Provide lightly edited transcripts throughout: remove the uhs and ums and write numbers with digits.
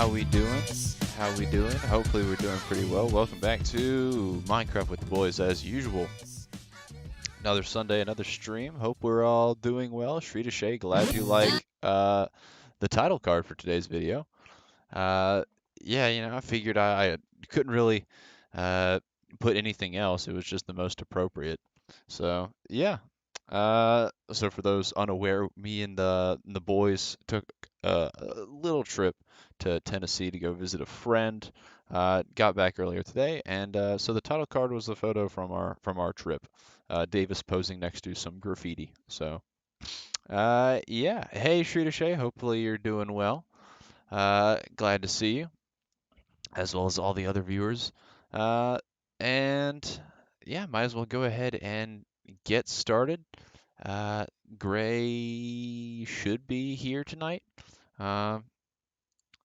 How we doing? How we doing? Hopefully we're doing pretty well. Welcome back to Minecraft with the boys as usual. Another Sunday, another stream. Hope we're all doing well. Shrita Shay, glad you like the title card for today's video. Uh, yeah, I figured I couldn't really uh, put anything else. It was just the most appropriate. So yeah. So for those unaware, me and the boys took a little trip to Tennessee to go visit a friend. Got back earlier today, and so the title card was the photo from our trip. Davis posing next to some graffiti. So yeah. Hey, Shrita Shay. Hopefully you're doing well. Glad to see you, as well as all the other viewers. Uh, and yeah, might as well go ahead and get started. Uh, Gray should be here tonight. Um,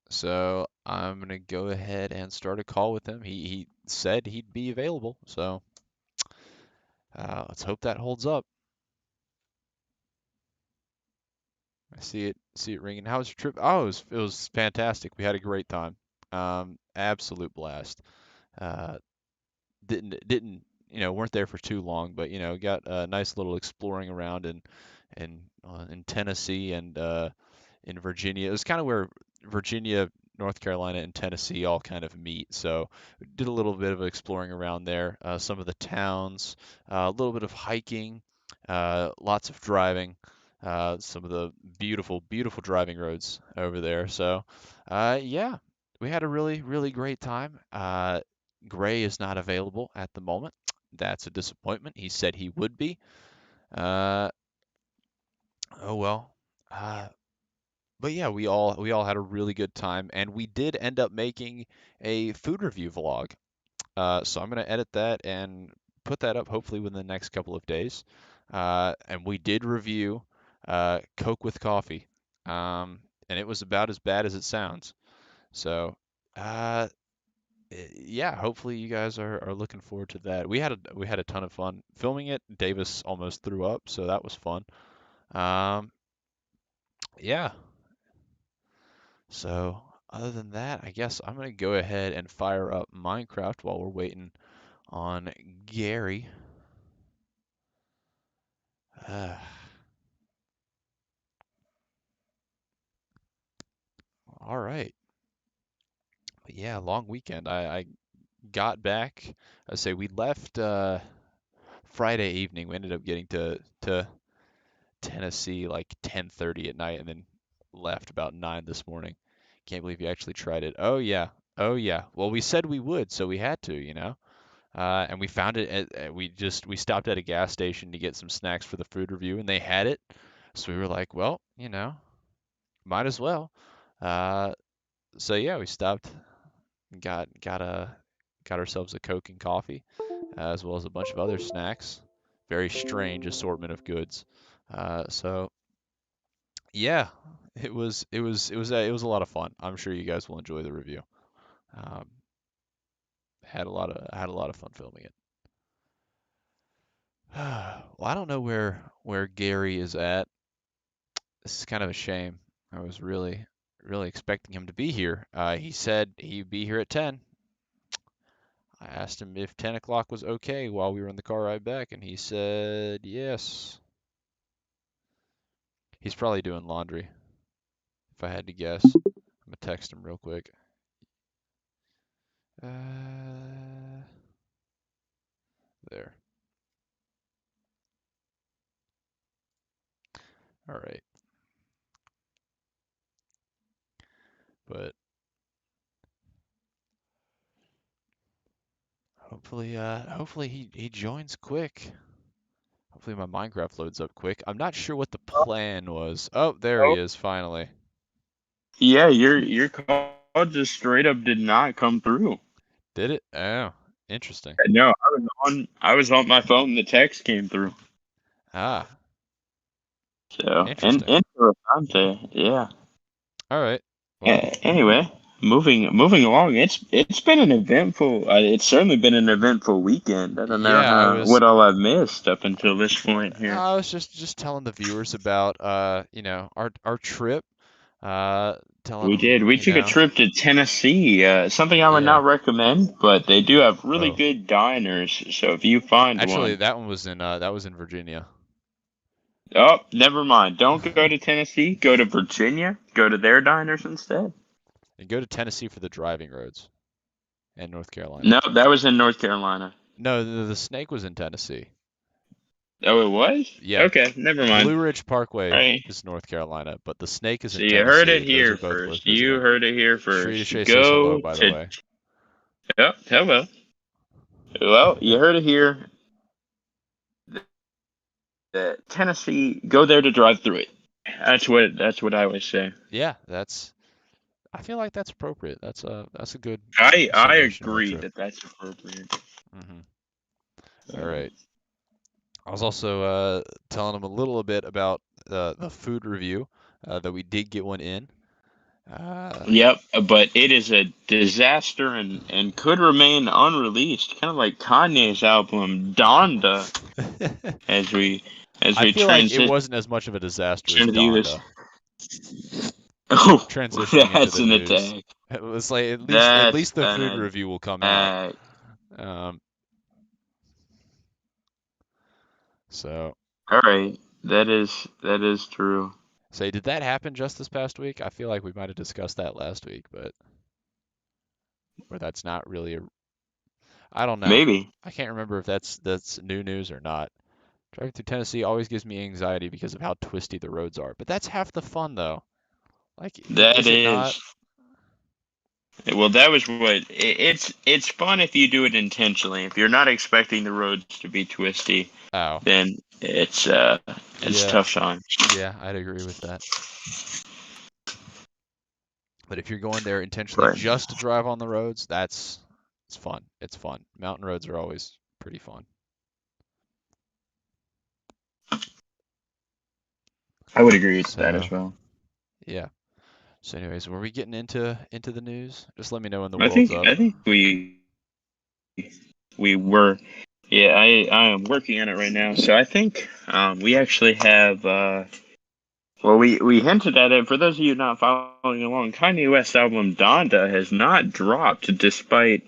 so I'm gonna go ahead and start a call with him. He said he'd be available, so let's hope that holds up. I see it ringing. How was your trip? Oh, it was fantastic. We had a great time. Absolute blast. Uh, didn't weren't there for too long, but got a nice little exploring around in Tennessee and in Virginia. It was kind of where Virginia, North Carolina, and Tennessee all kind of meet. So did a little bit of exploring around there, some of the towns, a little bit of hiking, lots of driving, some of the beautiful, beautiful driving roads over there. So yeah, we had a really, really great time. Gray is not available at the moment. That's a disappointment. He said he would be. Uh, oh well. Uh, but yeah, we all had a really good time, and we did end up making a food review vlog. So I'm gonna edit that and put that up hopefully within the next couple of days. And we did review Coke with coffee, and it was about as bad as it sounds. So uh, yeah, hopefully you guys are looking forward to that. We had a ton of fun filming it. Davis almost threw up, so that was fun. Um, yeah. So other than that, I guess I'm gonna go ahead and fire up Minecraft while we're waiting on Gary. Uh, all right. But yeah, long weekend. I got back. I say we left Friday evening. We ended up getting to Tennessee like 10:30 at night, and then left about 9 this morning. Can't believe you actually tried it. Oh yeah. Oh yeah. Well, we said we would, so we had to. And we found it we stopped at a gas station to get some snacks for the food review, and they had it. So we were like, well, might as well. Uh, so yeah, we stopped and got ourselves a Coke and coffee, as well as a bunch of other snacks. Very strange assortment of goods. So yeah, it was a lot of fun. I'm sure you guys will enjoy the review. Um, had a lot of fun filming it. Well, I don't know where Gary is at. This is kind of a shame. I was really really expecting him to be here. He said he'd be here at 10. I asked him if 10 o'clock was okay while we were in the car ride back, and he said yes. He's probably doing laundry, if I had to guess. I'm gonna text him real quick. There. All right. But hopefully he joins quick. Hopefully my Minecraft loads up quick. I'm not sure what the plan was. Oh, there he Oh, is finally. yeah, your call just straight up did not come through. Did it? Oh, interesting. No, I was on my phone. The text came through. Ah, So, and interesting. interessante, yeah. All right. Well, Anyway, moving along. It's been an eventful. It's certainly been an eventful weekend. I don't know yeah, I was what all I've missed up until this point here. I was just telling the viewers about our trip uh telling We them, did. We you took a know, trip to Tennessee. Something I would yeah. not recommend, but they do have really Oh, good diners. So if you find actually, one, that was in Virginia. oh, never mind. Don't go to Tennessee. Go to Virginia. Go to their diners instead. And go to Tennessee for the driving roads and North Carolina. No, that was in North Carolina. No, the snake was in Tennessee. Oh, it was? Yeah, Okay, never mind. Blue Ridge All Parkway right. is North Carolina, but the snake is So in you heard it Tennessee. Those here are both worth first. You visiting. heard it here Shrita first. Shay says hello, Go by the to. way. Oh, hello. Well, you heard it here. Tennessee. Go there to drive through it. That's what I always say. Yeah, I feel like that's appropriate. That's a good I summation of our agree trip. that that's appropriate. Hmm. All Um, right. I was also telling them a little bit about the food review that we did get one in. Uh, Yep, but it is a disaster and could remain unreleased, kind of like Kanye's album Donda, as we as I we feel like it transition wasn't as much of a disaster as to the US. Donda. Oh, Transitioning into that's the an news, attack. it was like at That's least the food an review will come out. attack. Um, so All right, that is true. say, did that happen just this past week? I feel like we might have discussed that last week, but or that's not really a. I don't know. Maybe I can't remember if that's new news or not. Driving through Tennessee always gives me anxiety because of how twisty the roads are. But that's half the fun, though. Like, that is it not? is. Well, that was what it's fun if you do it intentionally. If you're not expecting the roads to be twisty, Oh, then it's yeah, tough time. yeah, I'd agree with that. But if you're going there intentionally But just to drive on the roads, it's fun. It's fun. Mountain roads are always pretty fun. I would agree with that as So, well. yeah. So, anyways, were we getting into the news? Just let me know when the I world's think up. I think we were. Yeah, I am working on it right now. So I think we actually have. Well, we hinted at it. For those of you not following along, Kanye West's album Donda has not dropped, despite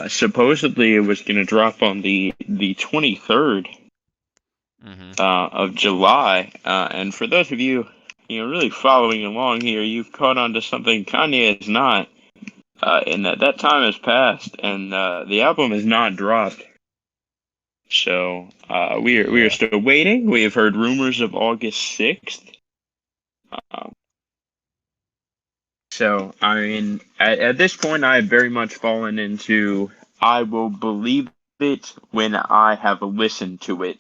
supposedly it was going to drop on the 23rd Hmm. of July. And for those of you, really following along here, you've caught on to something Kanye has not. And that time has passed, and the album is not dropped. So we are Yeah, still waiting. We have heard rumors of August 6th. Um, so I mean, at this point, I have very much fallen into I will believe it when I have listened to it,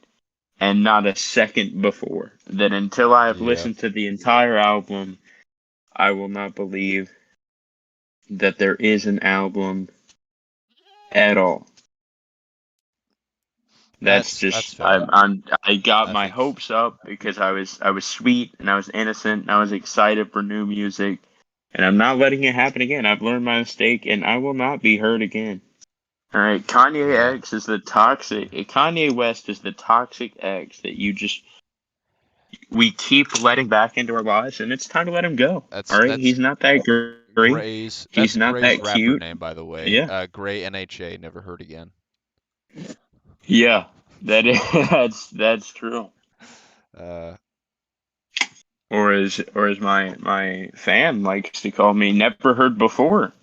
and not a second before. That until I have yeah. listened to the entire album, I will not believe that there is an album at all. That's That's just fair. I got I my think hopes up because I was sweet and I was innocent and I was excited for new music, and I'm not letting it happen again. I've learned my mistake and I will not be hurt again. All right, yeah. Kanye West is the toxic ex that we keep letting back into our lives, and it's time to let him go. All right, That's he's not that great. That's He's not Gray's that rapper cute. name, by the way. Yeah, Gray NHA, never heard again. yeah, that is that's true. Uh, Or as my fan likes to call me, never heard before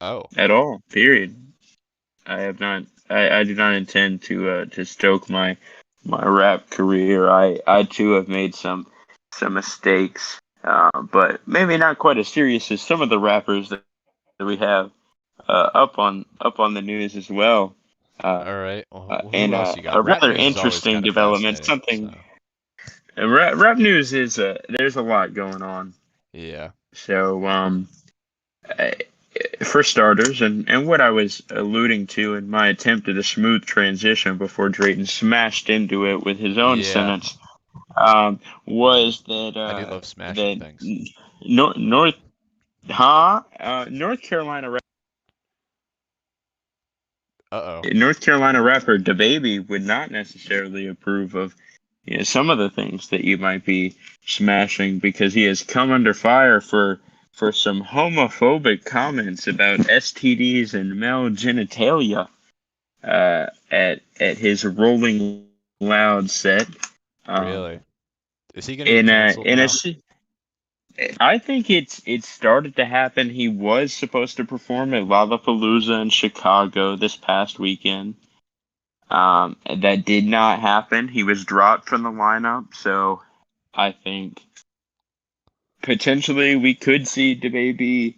oh, at all. Period. I have not. I do not intend to stoke my rap career. I too have made some mistakes, but maybe not quite as serious as some of the rappers that we have up on the news as well. Uh, all right. Well, who and else you got? a Rap rather news is always interesting kind of development. fascinating. Something So, rap news is there's a lot going on. yeah, So uh, for starters, and what I was alluding to in my attempt at a smooth transition before Drayton smashed into it with his own yeah. sentence, was that I do love smashing that things. North Carolina Uh-oh. North Carolina rapper DaBaby would not necessarily approve of some of the things that you might be smashing, because he has come under fire for some homophobic comments about STDs and male genitalia at his Rolling Loud set. Um, Really? Is he gonna get canceled in a now? I think it started to happen. He was supposed to perform at Lollapalooza in Chicago this past weekend. That did not happen. He was dropped from the lineup, so I think potentially we could see DaBaby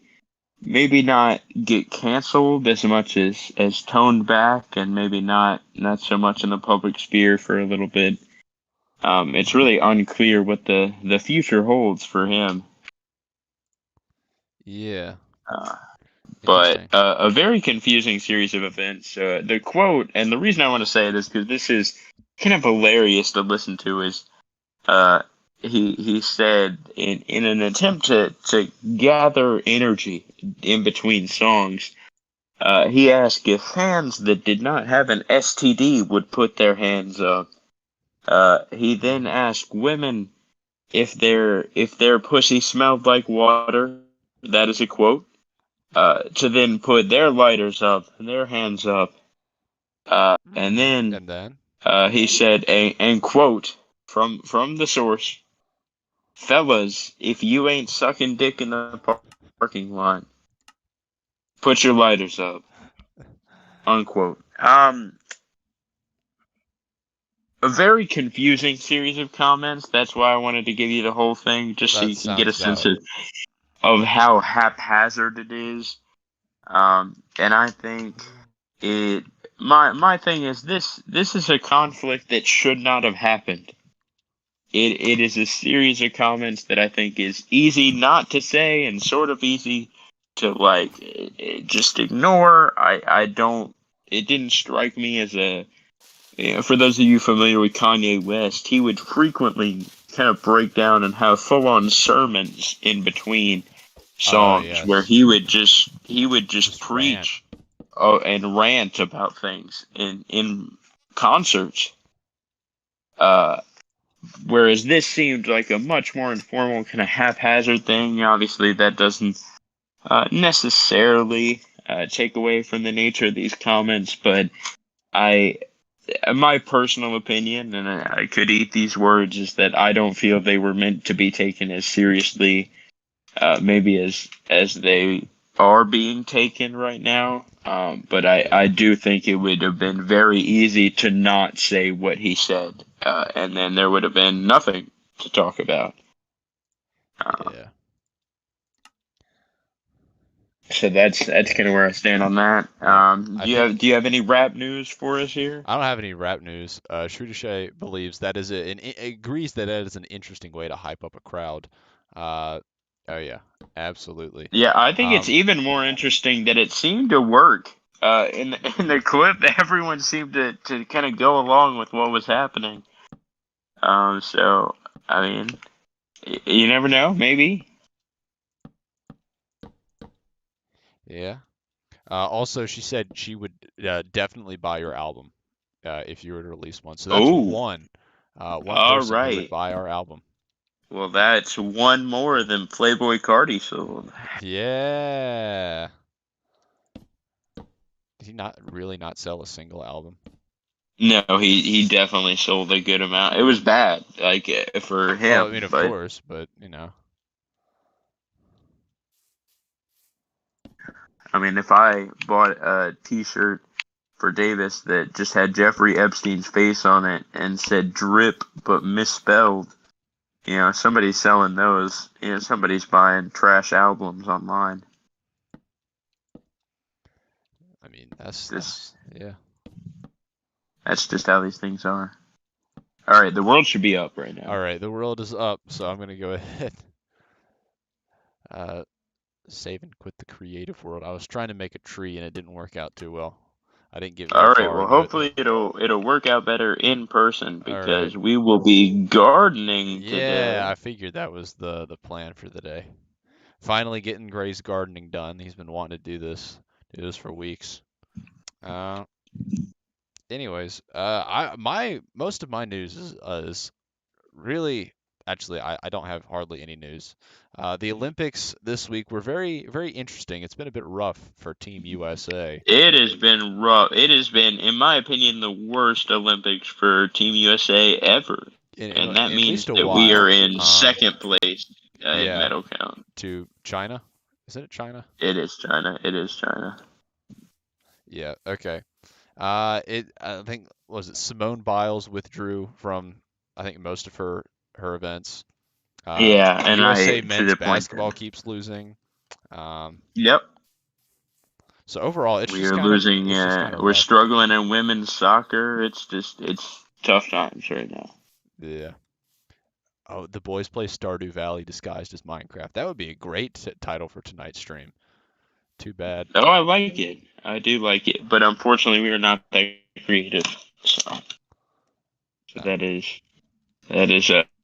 maybe not get canceled as much as toned back, and maybe not so much in the public sphere for a little bit. It's really unclear what the future holds for him. Yeah. Uh, but Interesting. a very confusing series of events. The quote, and the reason I want to say it is because this is kind of hilarious to listen to, is uh, he said in an attempt to gather energy in between songs, he asked if fans that did not have an STD would put their hands up. He then Hmm. asked women if their pussy smelled like water. That is a quote. To then put their lighters up and their hands up. And Hmm. then And then? he said, and quote from the source, fellas, if you ain't sucking dick in the parking lot, put your lighters up. Unquote. A very confusing series of comments. That's why I wanted to give you the whole thing, just so That you can get a sounds sense about. of how haphazard it is. And I think it. My thing is this is a conflict that should not have happened. It is a series of comments that I think is easy not to say and sort of easy to like just ignore. I don't. It didn't strike me as a. For those of you familiar with Kanye West, he would frequently kind of break down and have full-on sermons in between Oh songs where yes. he would just Just rant. preach and rant about things in concerts. Uh, Whereas this seemed like a much more informal, kind of haphazard thing. Obviously, that doesn't necessarily take away from the nature of these comments, but I, my personal opinion, and I could eat these words, is that I don't feel they were meant to be taken as seriously, maybe as they are being taken right now. But I Yeah. do think it would have been very easy to not say what he said, and then there would have been nothing to talk about. Uh, Yeah. so that's kind of where I stand on that. Yeah. I Do think you have any rap news for us here? I don't have any rap news. Shrew believes that is agrees that that is an interesting way to hype up a crowd. Uh, oh yeah, absolutely. Yeah, I think it's Um, even more interesting that it seemed to work. In the clip, everyone seemed to kind of go along with what was happening. So I mean, you never know. Maybe. yeah. Also, she said she would definitely buy your album if you were to release one. So that's Oh, one all person who would right. buy our album. Well, that's one more than Playboy Cardi sold. Yeah. Did he not really not sell a single album? No, he definitely sold a good amount. It was bad, like for Oh, I mean, him, of but course, but you know. I mean, if I bought a T-shirt for Davis that just had Jeffrey Epstein's face on it and said "drip" but misspelled, somebody's selling those. Somebody's buying trash albums online. I mean, that's Just that's yeah. that's just how these things are. All right, the world should be up right All now. right, the world is up, so I'm gonna go ahead. Uh, Save and quit the creative world. I was trying to make a tree and it didn't work out too well. I didn't get very All right, far well, into it. hopefully it'll work out better in person All right. because we will be gardening Yeah, today. I figured that was the plan for the day. Finally getting Gray's gardening done. He's been wanting to do this for weeks. Uh, anyways, I my most of my news is really, actually, I don't have hardly any news. The Olympics this week were very, very interesting. It's been a bit rough for Team USA. It has been rough. It has been, in my opinion, the worst Olympics for Team USA ever, and that In at means least a that we are while. in second place in Yeah, medal count. to China. Isn't it China? It is China. It is China. Yeah, okay. I think was it Simone Biles withdrew from I think most of her events. Yeah, and USA I to men's the point basketball that keeps losing. Um, yep, so overall, we are losing. it's just kind of We're rough. struggling in women's soccer. It's tough times right now. Yeah. Oh, the boys play Stardew Valley disguised as Minecraft. That would be a great title for tonight's stream. Too bad. Oh, I like it. I do like it, but unfortunately, we are not that creative. So Uh, that is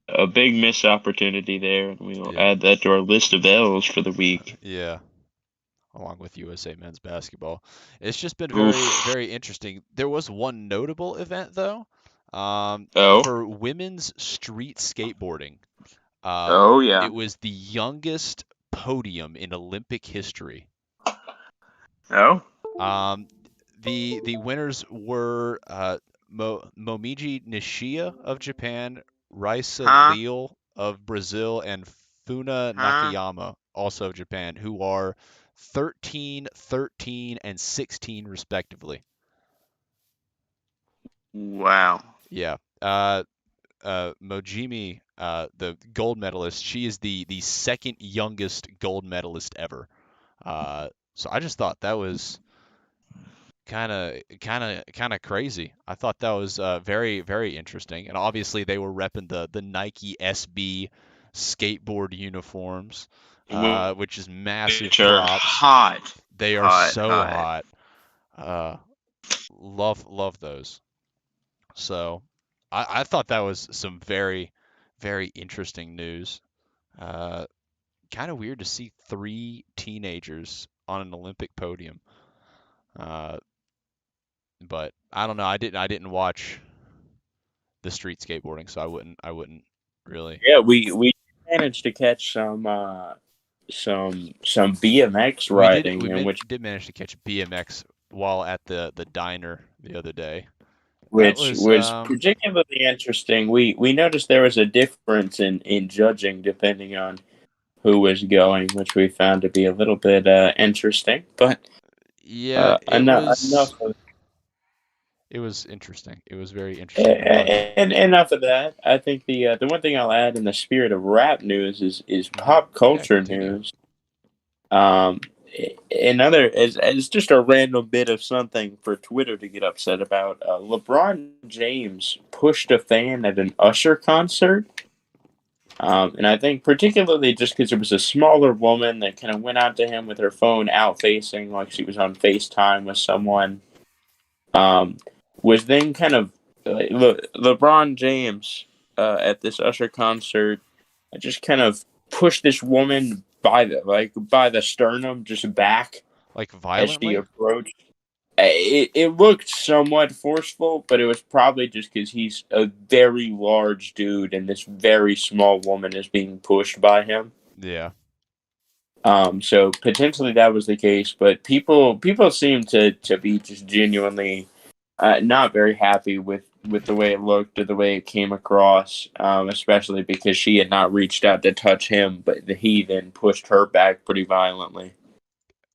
a big missed opportunity there, and we will yeah. add that to our list of L's for the week. Yeah. Along with USA men's basketball. It's just been very, Oof. very interesting. There was one notable event though, Oh. for women's street skateboarding. Oh yeah. It was the youngest podium in Olympic history. Oh. Um, the winners were Momiji Nishia of Japan, Raisa Huh? Leal of Brazil, and Funa Huh? Nakayama, also of Japan, who are 13, 13, and 16 respectively. Wow. Yeah. Mojimi, the gold medalist, she is the second youngest gold medalist ever. So I just thought that was kind of crazy. I thought that was very very interesting, and obviously they were repping the Nike SB skateboard uniforms, which is massive Which are props. hot, They are hot, so hot. hot. Uh, love those. So I thought that was some very very interesting news. Uh, Kind of weird to see three teenagers on an Olympic podium. Uh, but I don't know. I didn't watch the street skateboarding, so I wouldn't really. Yeah, we managed to catch some BMX We did riding we in did manage to catch BMX while at the diner the other day. That which was was particularly interesting. We noticed there was a difference in judging depending on who was going, which we found to be a little bit interesting. But yeah, enough of it was interesting. It was very interesting to watch. and enough of that. I think the one thing I'll add in the spirit of rap news is Hmm. pop Yeah, culture continue. news. Um, Another as just a random bit of something for Twitter to get upset about. LeBron James pushed a fan at an Usher concert. And I think particularly just because it was a smaller woman that kind of went out to him with her phone out facing, like she was on FaceTime with someone, um, was then kind of LeBron James at this Usher concert just kind of pushed this woman by the sternum, just back Like as she violently? approached. It looked somewhat forceful, but it was probably just because he's a very large dude and this very small woman is being pushed by him. Yeah. So potentially that was the case, but people seem to be just genuinely not very happy with the way it looked or the way it came across, especially because she had not reached out to touch him, but he then pushed her back pretty violently.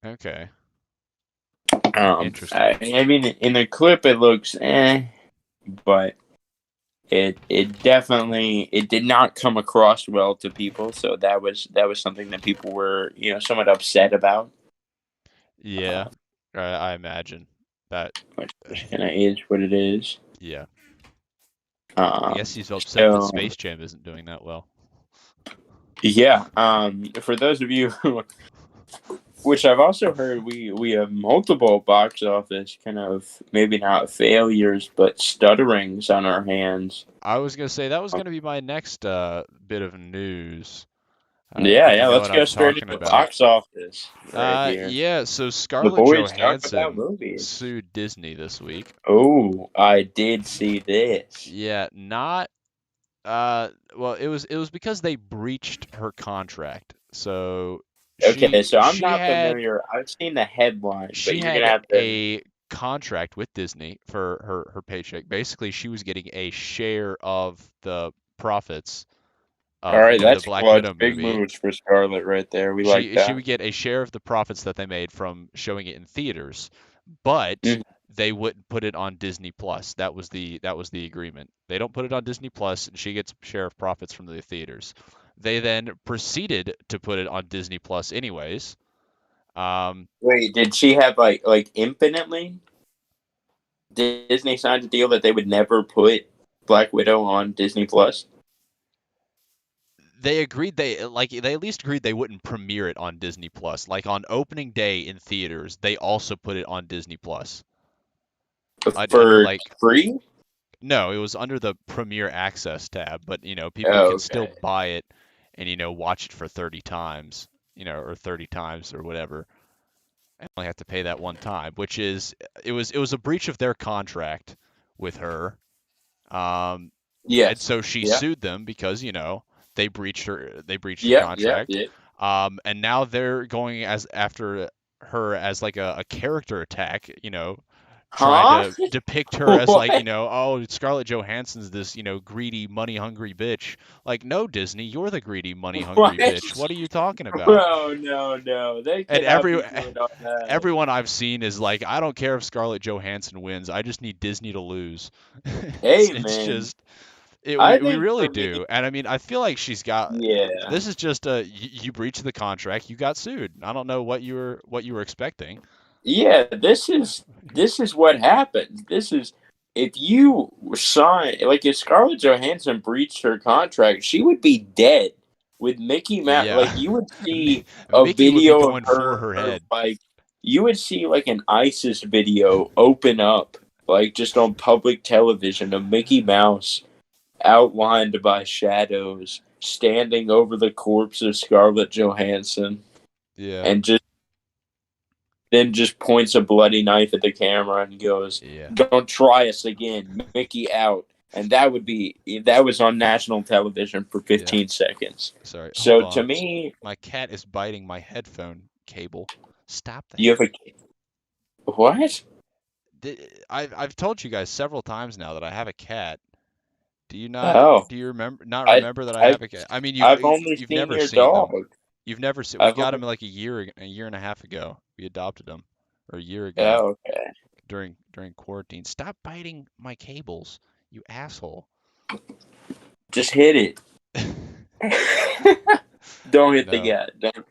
Okay. Interesting. I mean, in the clip it looks but it definitely it did not come across well to people. So that was something that people were somewhat upset about, Yeah. uh, I imagine that. which just kind of is what it is. Yeah. I guess Um, he's upset that so Space Jam isn't doing that well. yeah, for those of you who, which I've also heard, we have multiple box office kind of maybe not failures but stutterings on our hands. I was gonna say that was gonna be my next bit of news. Yeah, If you yeah. know Let's what go I'm straight talking into about. box office right here. Yeah, so The Scarlett boys talk about Johansson movies. sued Disney this week. Oh, I did see this. Yeah, not Well, it was because they breached her contract. So Okay, she so I'm she not had familiar. I've seen the headline, but she you're gonna had have to. a contract with Disney for her paycheck. Basically, she was getting a share of the profits All of right, the that's Black clutch. Widow Big movie. moves for Scarlett right there. We like She that. would get a share of the profits that they made from showing it in theaters, but Mhm. they wouldn't put it on Disney Plus. That was the agreement. They don't put it on Disney Plus, and she gets a share of profits from the theaters. They then proceeded to put it on Disney Plus anyways. Um, Wait, did she have like infinitely? Disney signed a deal that they would never put Black Widow on Disney Plus. they agreed they at least agreed they wouldn't premiere it on Disney Plus. Like on opening day in theaters, they also put it on Disney Plus. Under For like free? No, it was under the Premier Access tab, but people Oh, can still okay. buy it and watch it for 30 times, or 30 times or whatever, and only have to pay that one time, which is it was a breach of their contract with her. Um, and Yes. so she Yeah. sued them because, they breached her Yep. Yep. contract. Yep. And now they're going as after her as like a character attack, trying Huh? to depict her as like, What? oh, Scarlett Johansson's this, greedy, money-hungry bitch. Like, no, Disney, you're the greedy, What? money-hungry bitch. What are you talking about? Bro, no, no. They And cannot be doing all that. everyone I've seen is like, I don't care if Scarlett Johansson wins. I just need Disney to lose. it's, Hey, it's man. just it, I we think really for me, do. And I mean, I feel like she's got yeah. this is just you breached the contract, you got sued. I don't know what you were expecting. Yeah, this is what happens. This is if you sign like if Scarlett Johansson breached her contract, she would be dead with Mickey Mouse. Yeah. Like you would see a Mickey would be video of going for her, her her head. like you would see like an ISIS video open up like just on public television of Mickey Mouse outlined by shadows standing over the corpse of Scarlett Johansson Yeah. and just points a bloody knife at the camera and goes, Yeah. "Don't try us again, Mickey out." And that was on national television for Yeah. 15 seconds. Sorry. Hold So to on. me, My cat is biting my headphone cable. Stop you that. have a what? I've told you guys several times now that I have a cat. Do you not Oh, do you remember not I remember that I I have a cat? I mean, I've only you've seen never your seen them. dog. You've never seen. We I've got him only like a year and a half ago. We adopted him, or a year ago oh, okay. during quarantine. Stop biting my cables, you asshole. Just hit it. Don't hit the No, cat. Don't.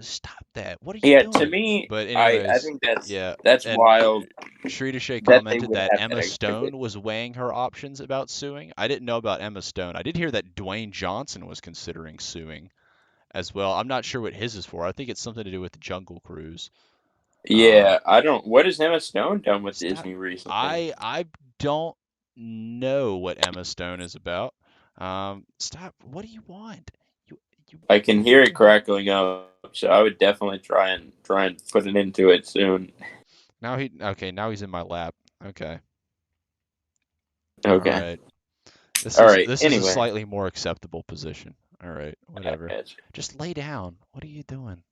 stop that. What are you Yeah, to doing? me, But I anyways, think that's yeah. that's And wild Shrita Shea that they commented would that have that Emma activity. Stone was weighing her options about suing. I didn't know about Emma Stone. I did hear that Dwayne Johnson was considering suing as well. I'm not sure what his is for. I think it's something to do with the Jungle Cruise. Uh, Yeah, I don't. What has Emma Stone done with stop. Disney recently? I don't know what Emma Stone is about. Stop. What do you want? You you I can hear it crackling up, so I would definitely try and put it into it soon. now he okay. Now he's in my lap. Okay. All Okay. right. This All is right. this is a Anyway, slightly more acceptable position. All right. Whatever. it's- Just lay down. What are you doing?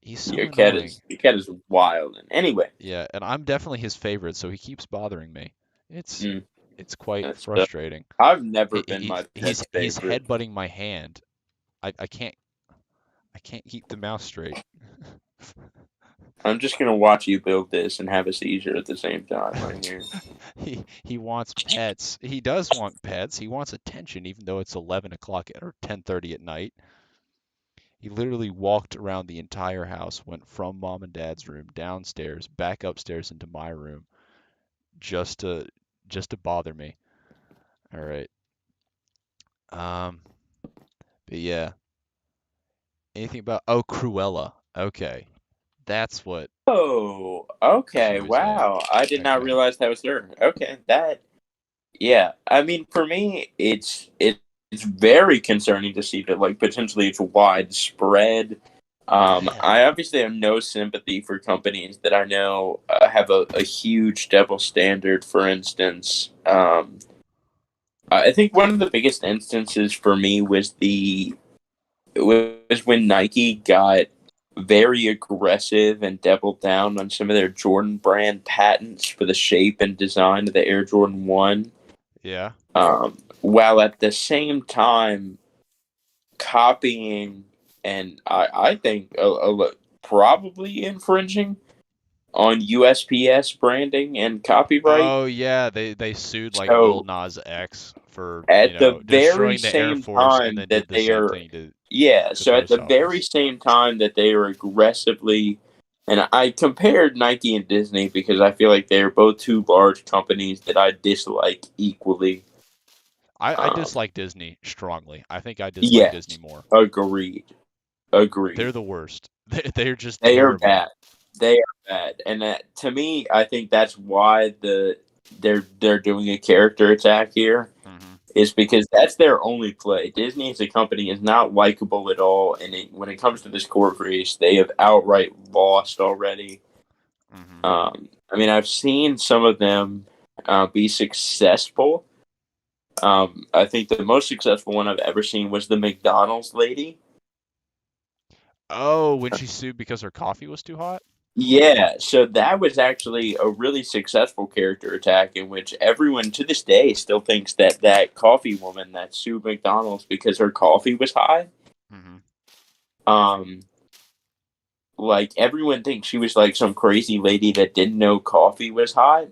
He's so your cat annoying. is your cat is wild. And anyway, Yeah, and I'm definitely his favorite, so he keeps bothering me. It's mm, it's quite that's frustrating. I've never He, been he my he's pet's he's favorite. headbutting my hand. I can't keep the mouse straight. I'm just gonna watch you build this and have a seizure at the same time right here. He wants pets. He does want pets. He wants attention, even though it's 11 o'clock or 10:30 at night. He literally walked around the entire house, went from mom and dad's room downstairs, back upstairs into my room, just to just to bother me. All right. Um, but yeah, anything about Cruella. Okay, that's what Oh, she okay. was in. Wow. I did not Okay. realize that was her. Okay, that yeah. I mean, for me, it's very concerning to see that like potentially it's widespread Man. I obviously have no sympathy for companies that I know have a huge double standard. For instance, I think one of the biggest instances for me was when Nike got very aggressive and doubled down on some of their Jordan brand patents for the shape and design of the Air Jordan 1, Yeah. while at the same time copying and I think probably infringing on USPS branding and copyright. Oh yeah, they sued like Lil So Nas X for, at the very destroying the Air same Force and time then that did the they same are, thing to yeah, the so at the post very office. same time that they are aggressively, and I compared Nike and Disney because I feel like they are both two large companies that I dislike equally. I Um, dislike Disney strongly. I think I dislike Disney yes, more. agreed, They're agreed. the worst. They're just They are terrible. bad. They are bad, and to me, I think that's why they're doing a character attack here Hmm. is because that's their only play. Disney as a company is not likable at all, and when it comes to this court race, they have outright lost already. Hmm. I mean, I've seen some of them be successful. I think the most successful one I've ever seen was the McDonald's lady. Oh, when she sued because her coffee was too hot? Yeah, so that was actually a really successful character attack in which everyone to this day still thinks that that coffee woman that sued McDonald's because her coffee was high. Hmm. Um, like everyone thinks she was like some crazy lady that didn't know coffee was hot.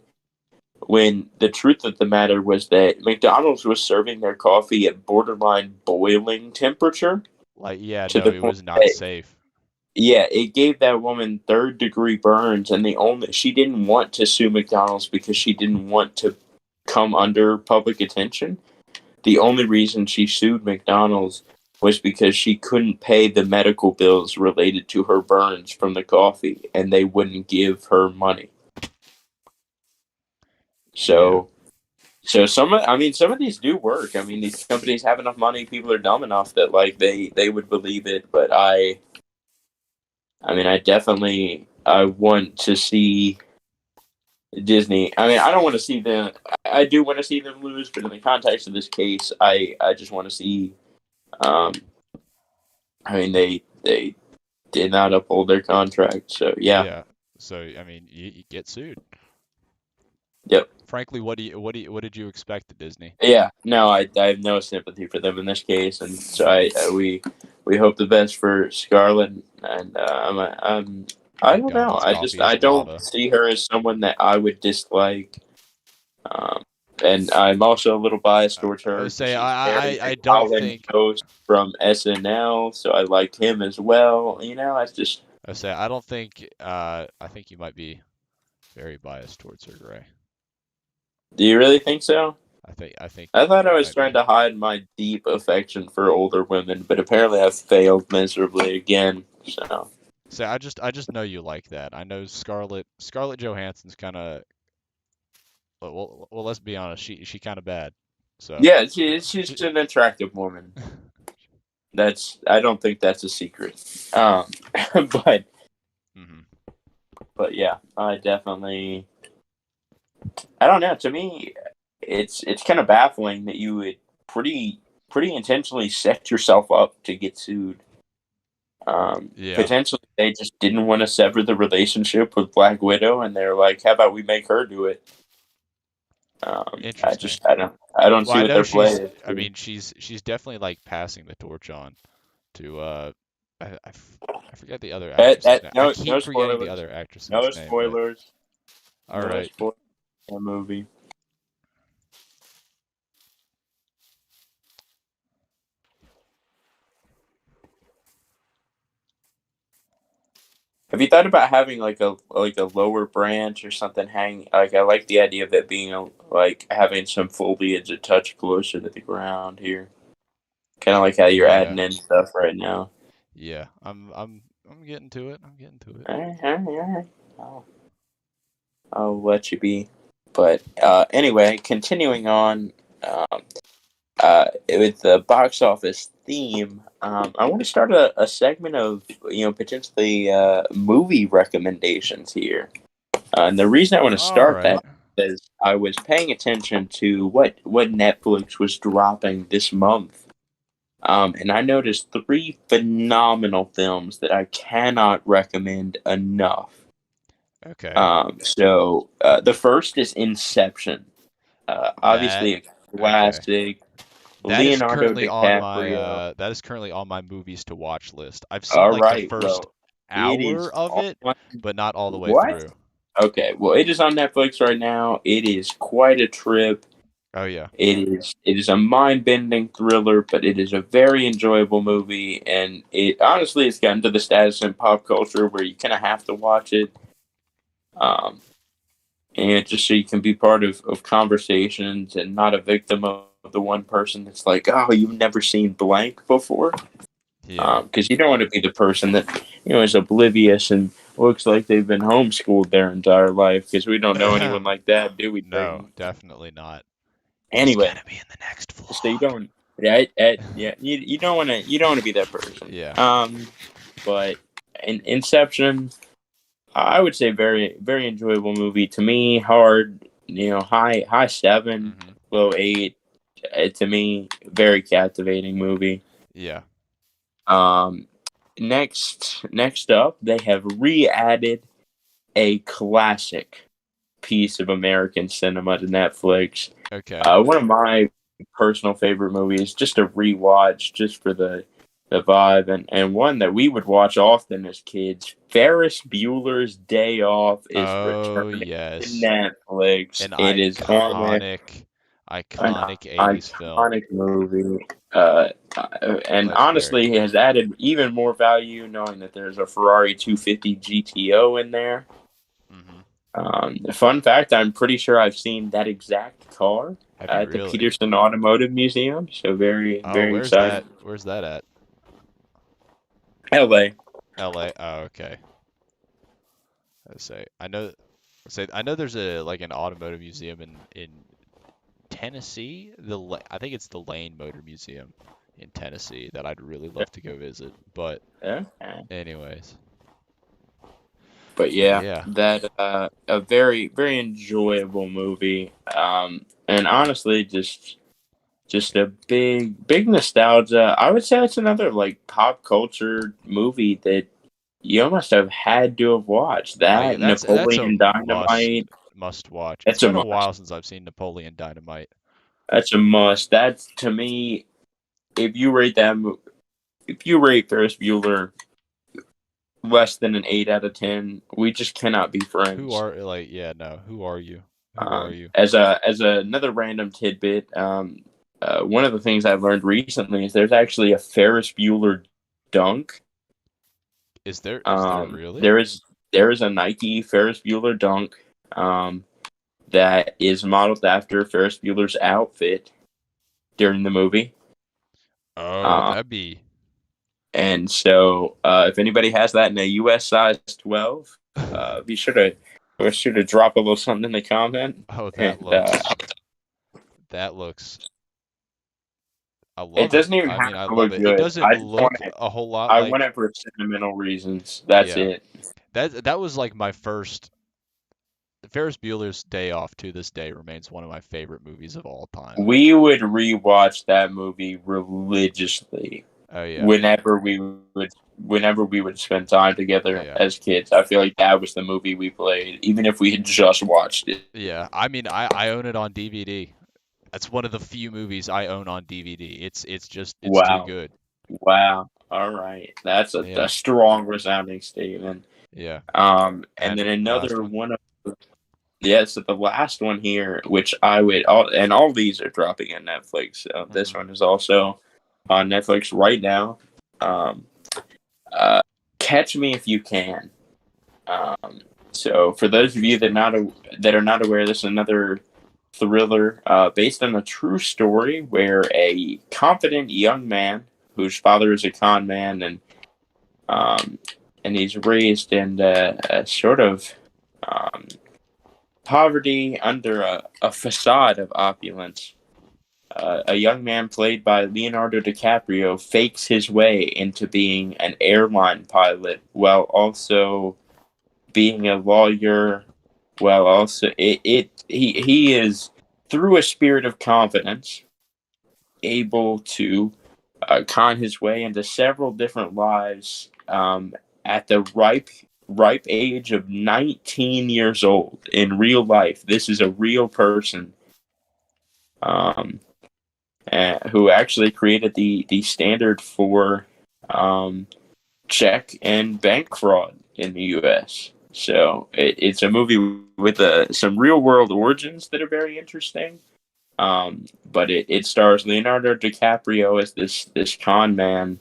When the truth of the matter was that McDonald's was serving their coffee at borderline boiling temperature Like, yeah, to no, the it point was not that safe. yeah, it gave that woman third-degree burns, and the only she didn't want to sue McDonald's because she didn't want to come under public attention. The only reason she sued McDonald's was because she couldn't pay the medical bills related to her burns from the coffee, and they wouldn't give her money. Yeah. So, I mean, some of these do work. I mean, these companies have enough money, people are dumb enough that like they would believe it. But I mean, I want to see Disney. I mean, I don't want to see them. I do want to see them lose, but in the context of this case, I just want to see. Um, I mean, they did not uphold their contract, so yeah, Yeah. So, I mean, you get sued. yep, Frankly, what did you expect at Disney? yeah. No, I have no sympathy for them in this case, and so we hope the best for Scarlett, and I don't know. McDonald's coffee is I don't lava. see her as someone that I would dislike. Um, and I'm also a little biased towards her because Say she's married to I don't Colin think Jost from SNL, so I like him as well. You know, I just. I don't think I think you might be very biased towards her, Gray. Do you really think so? I think I thought I you was might trying be. to hide my deep affection for older women, but apparently I've failed miserably again. So Say I just know you like that. I know Scarlett Johansson's kind of well, let's be honest, she kind of bad. So, yeah, she's she, an attractive woman. That's I don't think that's a secret. Um, but hmm. yeah, I definitely. I don't know. To me, it's kind of baffling that you would pretty intentionally set yourself up to get sued. Yeah, Potentially, they just didn't want to sever the relationship with Black Widow, and they're like, "How about we make her do it?" interesting. I don't Well, see I what know their play she's is. I mean she's definitely like passing the torch on to I forget the other actress's name. I No keep forgetting the spoilers, other actress's no name, but spoilers, all no right. spoilers. In the movie. Have you thought about having like a lower branch or something hang? Like I like the idea of it being like having some foliage a touch closer to the ground here, kind of like how you're Yeah. adding in stuff right now. Yeah. I'm getting to it. I'm getting to it. All right, all right, all right. I'll let you be. But anyway, continuing on. with the box office theme, I want to start a segment of potentially movie recommendations here. And the reason I want to All start right. that is I was paying attention to what Netflix was dropping this month. And I noticed three phenomenal films that I cannot recommend enough. Okay. The first is Inception. That Obviously a okay. classic. That is Leonardo currently on my DiCaprio. movies to watch list. I've seen All like the right, first well, it hour is of it, on. but not all the way What? through. Okay, well, it is on Netflix right now. It is quite a trip. Oh yeah. It is a mind bending thriller, but it is a very enjoyable movie, and it honestly it's gotten to the status in pop culture where you kind of have to watch it, um, and just so you can be part of conversations and not a victim of the one person that's like, oh, you've never seen blank before, Yeah. because you don't want to be the person that is oblivious and looks like they've been homeschooled their entire life, because we don't know anyone like that, do we, No, Drayton? definitely not. He's Anyway, gonna be in the next so you vlog. don't, yeah, you don't want to be that person. Yeah. But in Inception, I would say very very enjoyable movie to me. Hard, high seven, Mhm. low eight. To me, very captivating movie. Yeah. Um, next up, they have re-added a classic piece of American cinema to Netflix. Okay. One of my personal favorite movies, just a rewatch, just for the vibe, and one that we would watch often as kids. Ferris Bueller's Day Off is Oh returning to yes. Netflix. An It is on there, an iconic 80s film. iconic movie. And Legendary. honestly, has added even more value knowing that there's a Ferrari 250 GTO in there. Mhm. Fun fact: I'm pretty sure I've seen that exact car Have you at the really? Peterson Automotive Museum. So very, Oh, very excited. where's that at? LA. LA. Oh, okay. I say I know there's a like an automotive museum in Tennessee. I think it's the Lane Motor Museum in Tennessee that I'd really love to go visit. But Okay. anyways, But but yeah, yeah. that a very, very enjoyable movie. And honestly, just a big, big nostalgia. I would say it's another like pop culture movie that you almost have had to have watched. Oh yeah, That that's a Napoleon Dynamite. must watch. It's That's a been a must. while since I've seen Napoleon Dynamite. That's a must. That's to me. If you rate if you rate Ferris Bueller less than an 8 out of 10, we just cannot be Who friends. are like yeah, no. Who are you? Who are you? As another random tidbit, one of the things I've learned recently is there's actually a Ferris Bueller dunk. Is there really? There is a Nike Ferris Bueller dunk that is modeled after Ferris Bueller's outfit during the movie. Oh, Um, that'd be and so, if anybody has that in a US size 12, be sure to drop a little something in the comment. Oh, And that looks I it love it. doesn't even I mean, have I to love look it. It good. doesn't look a whole lot I want like it for sentimental reasons. That's yeah. it. That was like my first Ferris Bueller's Day Off to this day remains one of my favorite movies of all time. We would rewatch that movie religiously Oh yeah. whenever we would spend time Oh together yeah. as kids. I feel like that was the movie we played, even if we had just watched it. Yeah. I mean, I own it on DVD. That's one of the few movies I own on DVD. It's too Wow. good. Wow. All right. That's a Yeah. strong resounding statement. Yeah. And And then the last another one? one of so the last one here, which I would all these are dropping on Netflix. So this Mhm. one is also on Netflix right now. Um, uh, Catch Me If You Can. Um, so for those of you Interesting. that are not aware, this is another thriller based on a true story where a confident young man whose father is a con man um, and he's raised in a sort of um, poverty under a facade of opulence. a young man played by Leonardo DiCaprio fakes his way into being an airline pilot while also being a lawyer. While also he is through a spirit of confidence able to con his way into several different lives at the ripe age of 19 years old in real life. This is a real person um, who actually created the standard for um, check and bank fraud in the U.S. So it's a movie with some real world origins that are very interesting. But it stars Leonardo DiCaprio as this con man,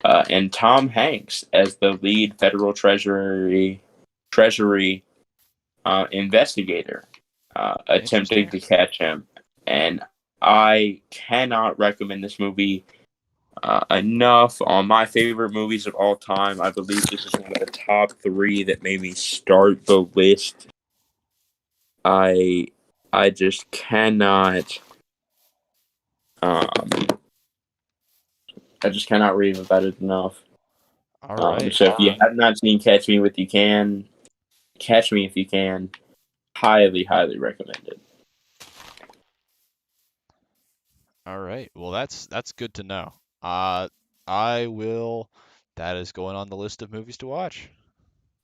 and Tom Hanks as the lead federal treasury investigator, attempting Interesting. to catch him. And I cannot recommend this movie enough. On my favorite movies of all time, I believe this is one of the top three that made me start the list. I I just cannot. Um, I just cannot rave about it enough. All right. So if you have not seen Catch Me If You Can, highly, highly recommend it. All right. Well, that's good to know. Uh, I will. That is going on the list of movies to watch.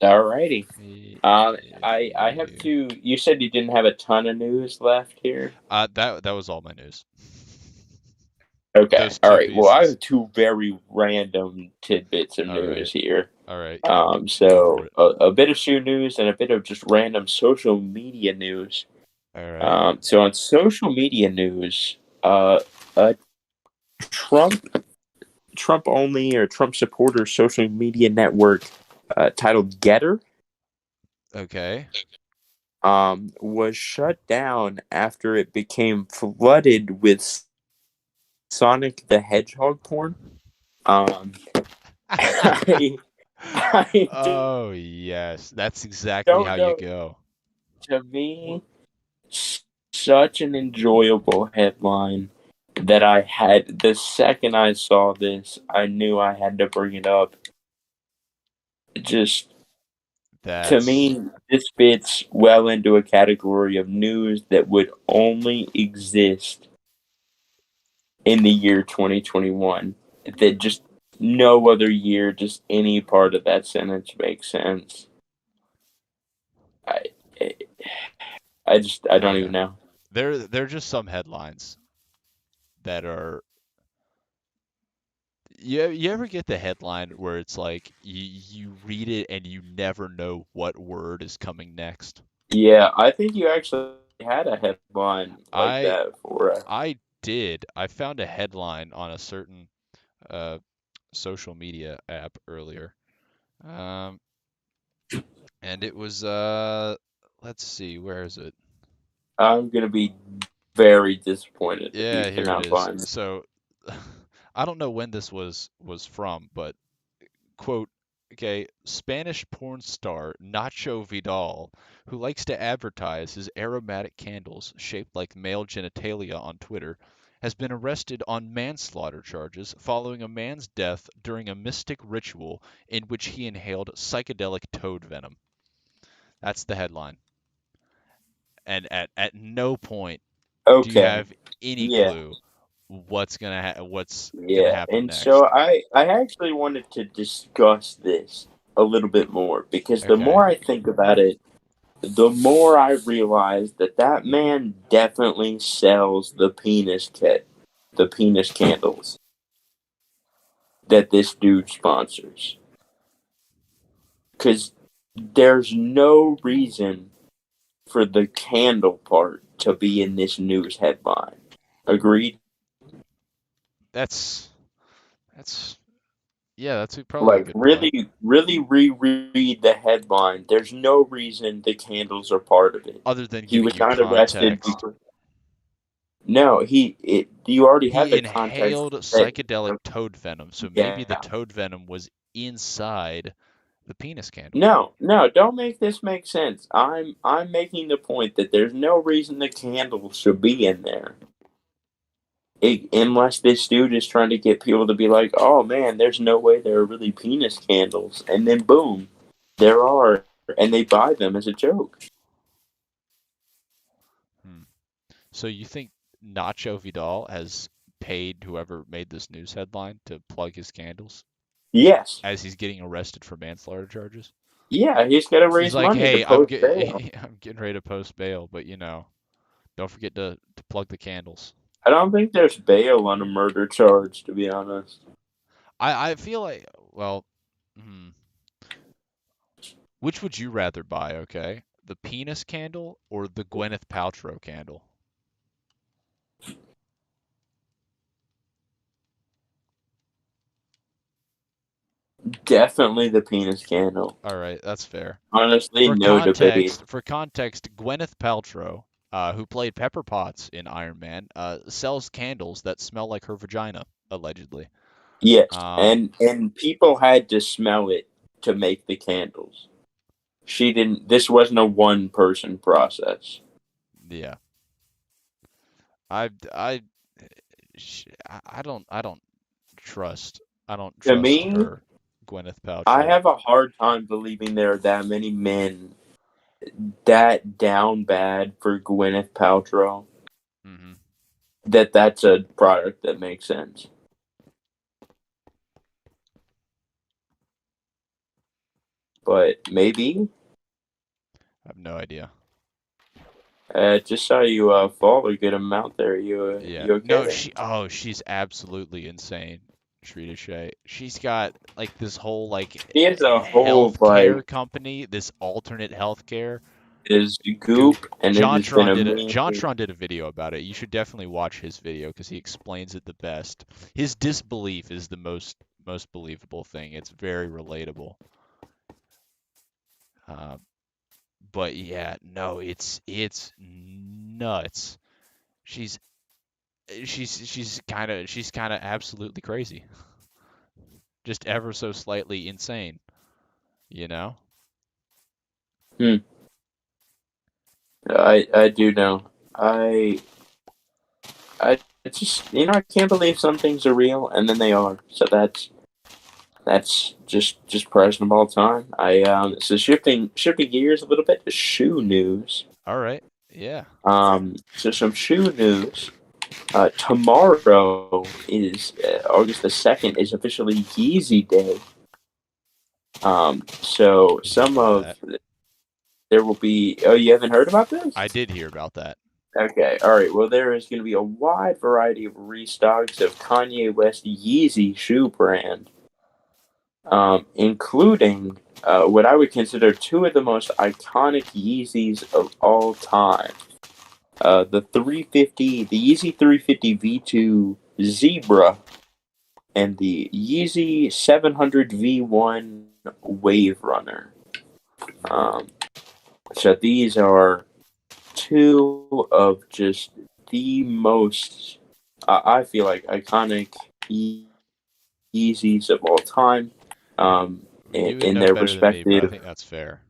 Alrighty. Y- I have y- to. You said you didn't have a ton of news left here. that was all my news. Okay. Those All two right. Well, I pieces. have two very random tidbits of All news right. here. All right. Go for So it. a bit of shoe news and a bit of just random social media news. All right. So on social media news, a Trump Trump only or Trump supporter social media network titled Getter Okay. was shut down after it became flooded with Sonic the Hedgehog porn. Um, I, I Oh, yes. That's exactly how don't you know. go. To me, such an enjoyable headline that I had the second I saw this, I knew I had to bring it up. Just to That's me, this fits well into a category of news that would only exist in the year 2021. That just no other year, just any part of that sentence makes sense. I, I don't even yeah. know. They're just some headlines that are you ever get the headline where it's like you read it and you never know what word is coming next? Yeah, I think you actually had a headline like I that for us. I did. I found a headline on a certain uh, social media app earlier. Um, and it was let's see, where is it? I'm gonna be very disappointed if you Yeah, here it cannot is. find it. So I don't know when this was from, but quote, okay, Spanish porn star Nacho Vidal, who likes to advertise his aromatic candles shaped like male genitalia on Twitter, has been arrested on manslaughter charges following a man's death during a mystic ritual in which he inhaled psychedelic toad venom. That's the headline. And at no point do you Okay, have any yeah, clue what's gonna yeah, happen and so next. I actually wanted to discuss this a little bit more because the Okay. more I think about it, the more I realize that that man definitely sells the penis candles that this dude sponsors. Because there's no reason for the candle part to be in this news headline. Agreed? That's that's Yeah, that's probably a Like, good point. really, really reread the headline. There's no reason the candles are part of it. Other than He giving was you not arrested context, because. No, you already have he the context inhaled that. psychedelic toad venom, so maybe the Yeah. toad venom was inside the penis candle. No, no, don't make this make sense. I'm making the point that there's no reason the candle should be in there. unless this dude is trying to get people to be like, oh man, there's no way there are really penis candles, and then boom, there are, and they buy them as a joke. Hmm. So you think Nacho Vidal has paid whoever made this news headline to plug his candles Yes, as he's getting arrested for manslaughter charges? yeah, he's got to He's raise like, money to "Hey, post bail. I'm getting ready to post bail, but don't forget to plug the candles." I don't think there's bail on a murder charge, to be honest. I feel like, well, hmm, which would you rather buy, okay? The penis candle or the Gwyneth Paltrow candle? Definitely the penis candle. All right, that's fair. Honestly, For no debate. context, Gwyneth Paltrow, who played Pepper Potts in Iron Man, sells candles that smell like her vagina, allegedly. Yes, Um, and people had to smell it to make the candles. She didn't. This wasn't a one person process. yeah, I, I, I don't trust, I don't To trust me, her, Gwyneth I Paltrow. have a hard time believing there are that many men that down bad for Gwyneth Paltrow Hmm. that that's a product that makes sense. But maybe. I have no idea. Just saw you fall a good amount there. Yeah. You okay No, there? she's absolutely insane, Shrita Shay. She's got like this whole like He has a whole healthcare like company, this alternate healthcare is goop. goop, and it has been a meme. JonTron did a video about it. You should definitely watch his video because he explains it the best. His disbelief is the most believable thing. It's very relatable. Uh, but yeah, no, it's nuts. She's she's kind of absolutely crazy. Just ever so slightly insane, you know? Hmm. I do know. I just I can't believe some things are real and then they are. So that's just present all the time. I so shifting gears a little bit to shoe news. All right. Yeah. So some shoe news. Tomorrow is August the 2nd is officially Yeezy Day. So I did some know of that. there will be. Oh, you haven't heard about this? I did hear about that. Okay, all right. Well, there is going to be a wide variety of restocks of Kanye West Yeezy shoe brand, including what I would consider two of the most iconic Yeezys of all time. The Yeezy 350 V2 Zebra and the Yeezy 700 V1 Wave Runner. Um, so these are two of just the most, I feel like, iconic Yeezys of all time. You would In know their better than me, but I respective think that's fair.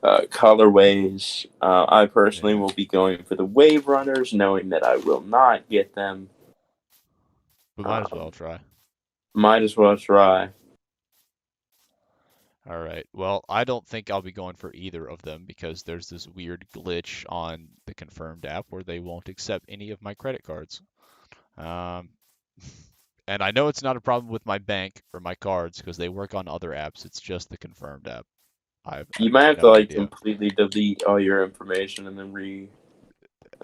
colorways. I personally Yeah. will be going for the Wave Runners, knowing that I will not get them. But might as well Um, try. might as well try. All right. Well, I don't think I'll be going for either of them because there's this weird glitch on the Confirmed app where they won't accept any of my credit cards. Um, and I know it's not a problem with my bank or my cards because they work on other apps. It's just the Confirmed app. You I've might have to no like idea. completely delete all your information and then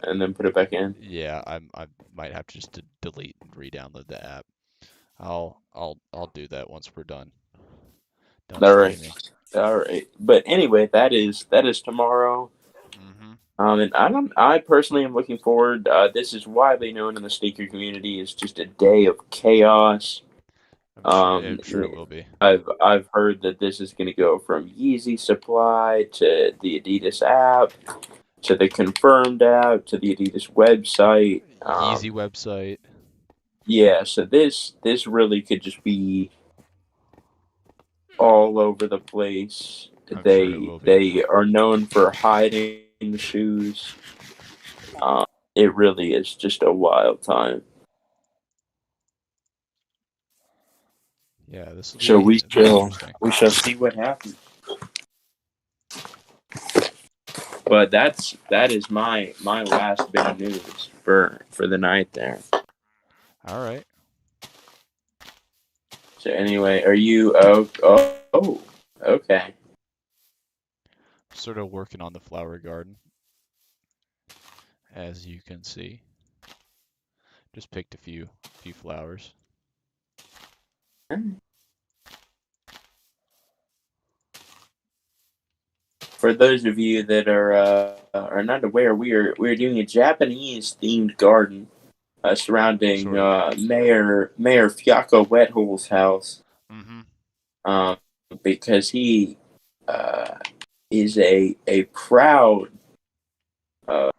and then put it back in. Yeah, I might have to just to delete and re-download the app. I'll do that once we're done All right, streaming. all right. But anyway, that is tomorrow. Hmm. And I personally am looking forward. This is widely known in the sneaker community as just a day of chaos. I'm sure it will be. I've heard that this is going to go from Yeezy Supply to the Adidas app to the Confirmed app to the Adidas website. Yeezy website. Yeah, so this really could just be all over the place. I'm sure it will be. They are known for hiding shoes. Um, it really is just a wild time. Yeah, this will So be we very shall interesting. we shall see what happens. But that is my last bit of news for the night there. All right. So anyway, are you okay. Sort of working on the flower garden, as you can see. Just picked a few flowers. For those of you that are not aware, we are doing a Japanese themed garden surrounding Sort of. Mayor Fiacco Wethole's house, Mm-hmm. um, because he uh, is a proud uh,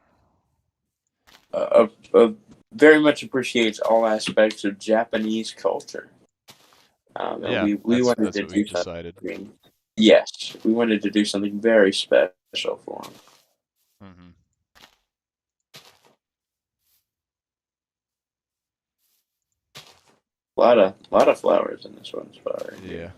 very much appreciates all aspects of Japanese culture. And Yeah, we wanted that's to what do we've decided. something. Yes, we wanted to do something very special for him. Mm-hmm. A lot of flowers in this one spot right here.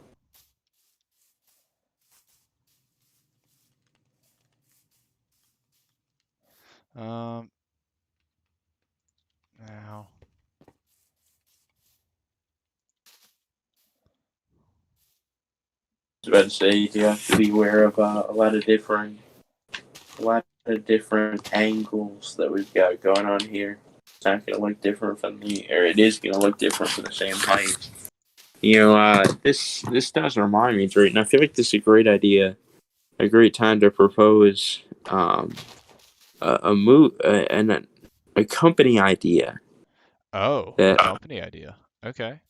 Yeah. Um. Now. I was about to say you have to be aware of a lot of different angles that we've got going on here. It's not going to look different from or it is going to look different from the same height. This does remind me, Drayton. I feel like this is a great idea, a great time to propose a move and a company idea Oh, a that company idea. Okay.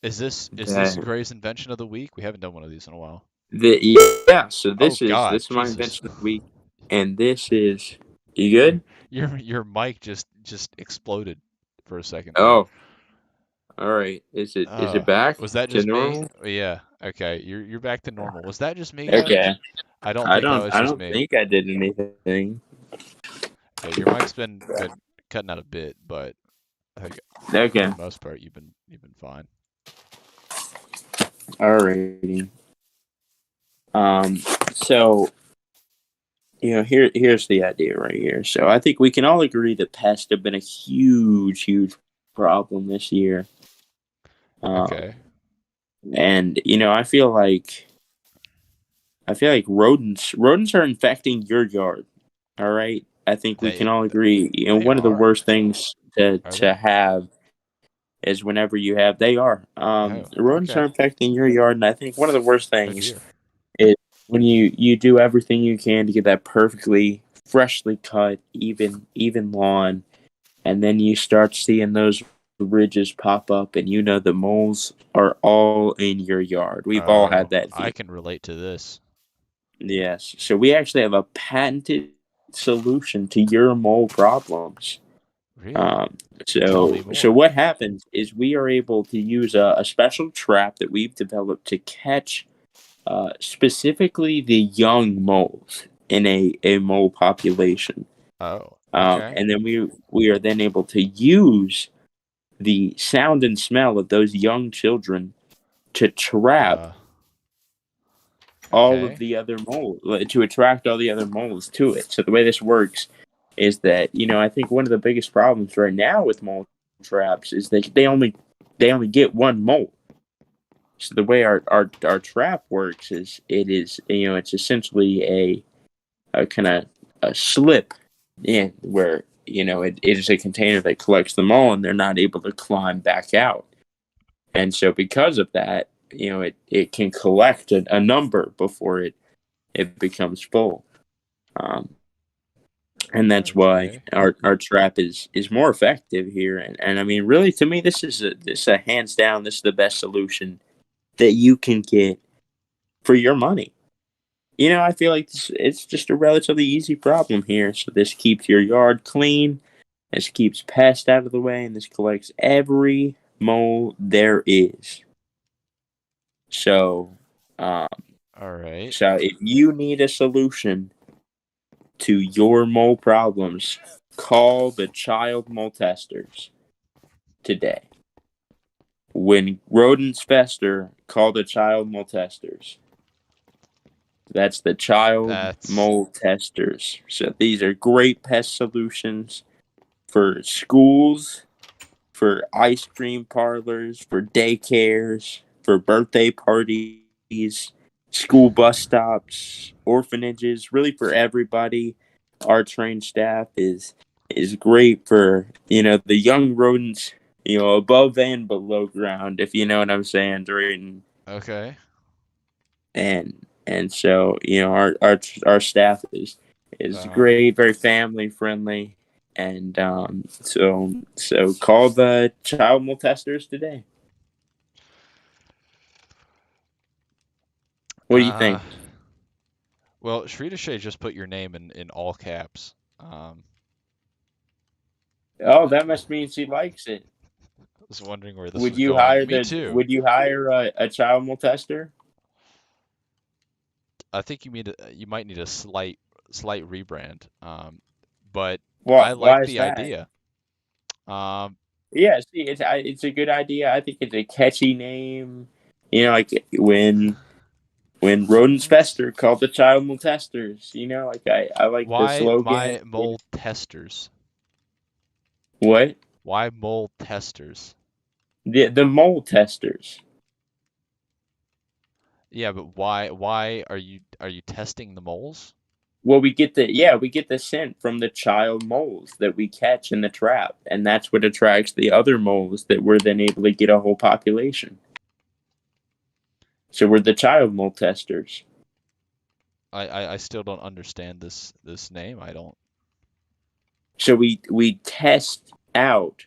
Is this that Gray's invention of the week? We haven't done one of these in a while. that yeah. So Oh this God, is my Jesus. invention of the week, and this is you Your good? your mic just exploded for a second there. Oh, all right. Is it Uh, back was that to just me? normal? Oh, yeah. Okay, you're back to normal. Was that just me, guys? Okay. I don't I think that don't was I just don't me. think I did anything. Okay, your mic's been cutting out a bit, but I think for Okay. the most part you've been fine. Alrighty. So here's the idea right here. So I think we can all agree that pests have been a huge problem this year. Um, Okay. and I feel like rodents are infecting your yard. All right. I think we can They all agree. they One of the are. worst things to Are to they? have is whenever you have they are Oh, rodents are okay. infecting your yard, and I think one of the worst Oh things dear. is when you do everything you can to get that perfectly freshly cut even lawn, and then you start seeing those ridges pop up, and the moles are all in your yard. We've all had Oh, that I feeling. can relate to this. Yes, so we actually have a patented solution to your mole problems. Really? um, Tell so me so more. what happens is we are able to use a special trap that we've developed to catch specifically the young moles in a mole population. Oh, okay. And then we are then able to use the sound and smell of those young children to trap Uh, all of okay. the other moles, to attract all the other moles to it. So the way this works is that I think one of the biggest problems right now with mole traps is that they only get one mole. So the way our trap works is it's essentially a kind of a slip in where it is a container that collects them all, and they're not able to climb back out. And so because of that, it can collect a number before it becomes full. Um, and that's why Okay. our trap is more effective here. And I mean, really, to me, this is a hands down. This is the best solution that you can get for your money. I feel like it's just a relatively easy problem here. So this keeps your yard clean. This keeps pests out of the way, and this collects every mole there is. So, um, All right. so if you need a solution to your mole problems, call the child mole testers today. when rodents fester, call the child molesters. That's the child That's mole testers. So these are great pest solutions for schools, for ice cream parlors, for daycares, for birthday parties, school bus stops, orphanages, really for everybody. Our trained staff is great for, the young rodents, above and below ground, if you know what I'm saying, Drayton. okay. And so, our staff is Um, great, very family friendly, and so call the child molesters today. What do you uh, think? well, Shrita Shay just put your name in all caps. Oh, I that must mean she likes it. was wondering where this Would was you going. hire Me the too. Would you hire a child molester? I think you might need a slight rebrand. But I Why like is the that? idea. Um, Yeah, see, it's a good idea. I think it's a catchy name. Like when rodents fester, call the child molesters. Like I like the slogan. why mole testers? What? Why mole testers? The mole testers. Yeah, but why are you testing the moles? Well, we get the scent from the child moles that we catch in the trap, and that's what attracts the other moles that we're then able to get a whole population. So we're the child mole testers. I still don't understand this name. I don't. So we test out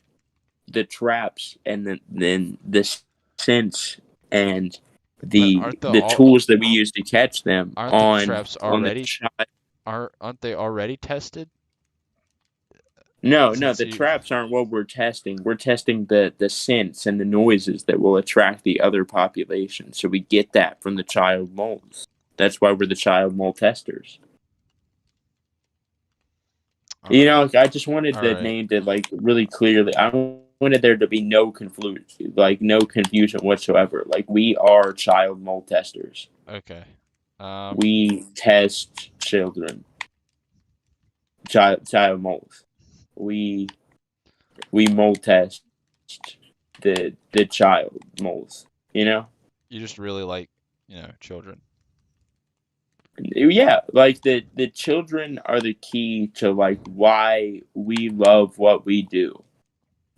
the traps and then the scents and But the tools that we use to catch them aren't the on traps the already child. aren't they already tested? No, Since the you traps aren't what we're testing. We're testing the scents and the noises that will attract the other population. So we get that from the child moles. That's why we're the child mole testers. all right, I just wanted all the right, name to like really clearly. I wanted there to be no confluence, like no confusion whatsoever. Like we are child mole testers. okay. Um, We test children, child moles. We we mole test the child moles. You know, you just really like children. yeah, like the children are the key to like why we love what we do,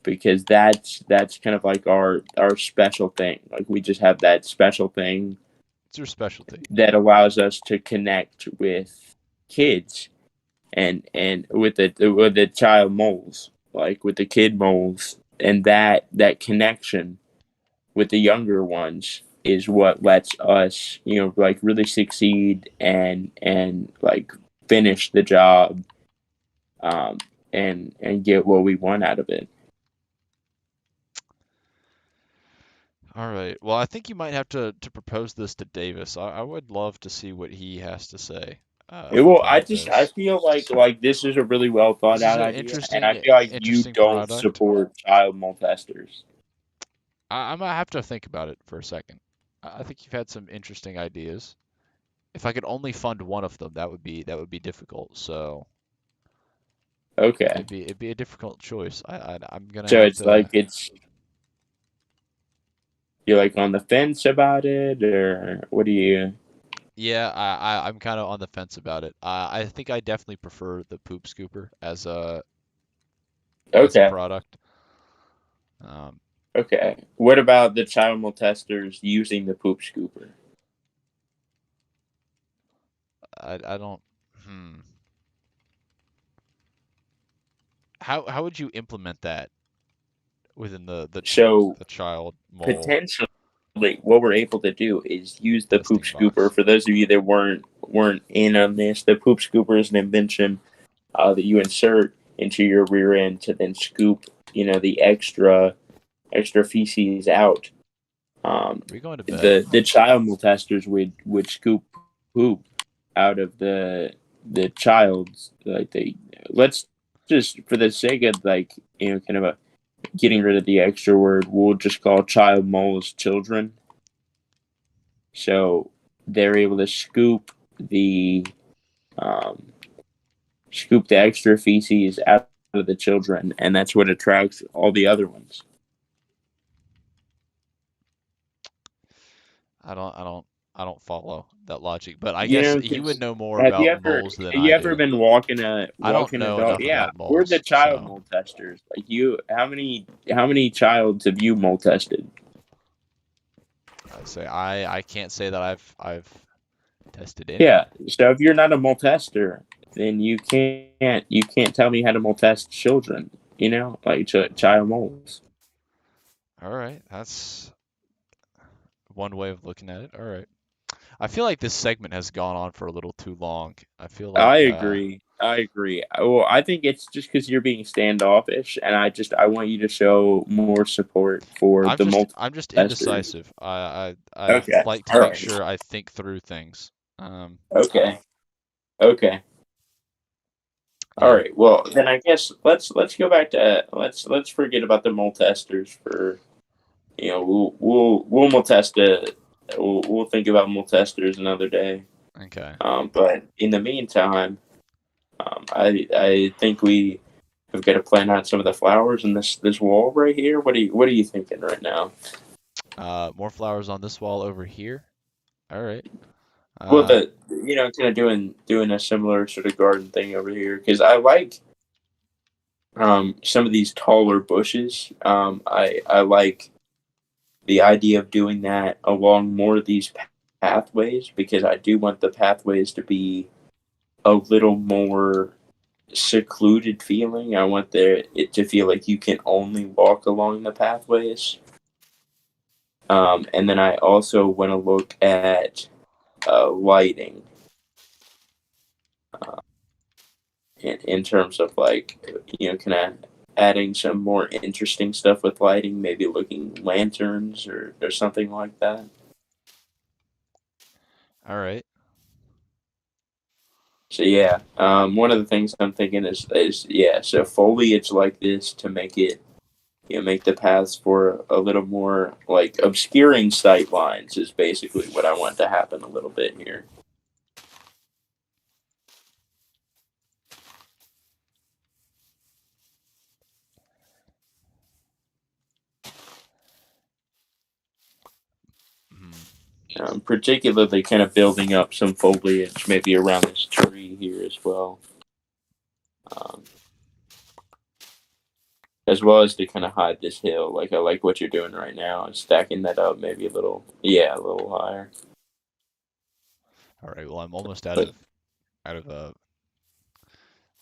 because that's kind of like our special thing. Like we just have that special thing It's your specialty. that allows us to connect with kids and with the child moles, like with the kid moles, and that connection with the younger ones is what lets us, like really succeed and like finish the job, um, and get what we want out of it. All right. Well, I think you might have to propose this to Davis. I would love to see what he has to say Well, about I this. feel like this is a really well thought This is out an idea, and I interesting feel like you interesting don't product. support child molesters. I might have to think about it for a second. I think you've had some interesting ideas. If I could only fund one of them, that would be difficult. So Okay, it'd be a difficult choice. I'm gonna so have it's like to. you're like on the fence about it, or what do you? Yeah, I'm kind of on the fence about it. I think I definitely prefer the poop scooper as a Okay, product. Um, okay. What about the child molesters using the poop scooper? I don't. Hmm. How would you implement that within So the child mole potentially, what we're able to do is use the poop testing scooper. box? For those of you that weren't in on this, the poop scooper is an invention that you insert into your rear end to then scoop, the extra feces out. Um, Are we going to bed? the child molesters would scoop poop out of the child's, like they let's just for the sake of like kind of a getting rid of the extra word, we'll just call child moles children. So they're able to um, scoop the extra feces out of the children, and that's what attracts all the other ones. I don't follow that logic, but I You guess know, you would 'cause know more have you about ever moles than have I you ever do. been I don't walking a know dog? enough Yeah, about we're the moles, child so mole testers. Like you, how many childs have you mole tested? I say I can't say that I've tested any. Yeah. So if you're not a mole tester, then you can't tell me how to mole test children. You know, like child moles. All right, that's one way of looking at it. All right. I feel like this segment has gone on for a little too long. I feel I like agree. I agree. Well, I think it's just because you're being standoffish, and I want you to show more support for I'm the just multi I'm just testers. indecisive. I Okay. like to All make right. sure I think through things. Um, Okay. Okay. All yeah. right. Well, then I guess let's go back to let's forget about the mole testers for we'll mole test it. We'll think about mole testers another day. Okay. But in the meantime, I think we have got to plan out some of the flowers in this wall right here. What are you thinking right now? More flowers on this wall over here. All right. Well, Uh, the kind of doing a similar sort of garden thing over here because I like some of these taller bushes. I like the idea of doing that along more of these pathways because I do want the pathways to be a little more secluded feeling. I want it to feel like you can only walk along the pathways. And then I also want to look at lighting in terms of like kind of adding some more interesting stuff with lighting, maybe looking lanterns or something like that. all right. So yeah, one of the things I'm thinking is yeah, so foliage like this to make it make the paths for a little more like obscuring sight lines is basically what I want to happen a little bit here. Hmm. Particularly kind of building up some foliage maybe around this tree here as well. Um, as well as to kind of hide this hill. Like I like what you're doing right now, and stacking that up maybe a little higher. All right. Well, I'm almost out But of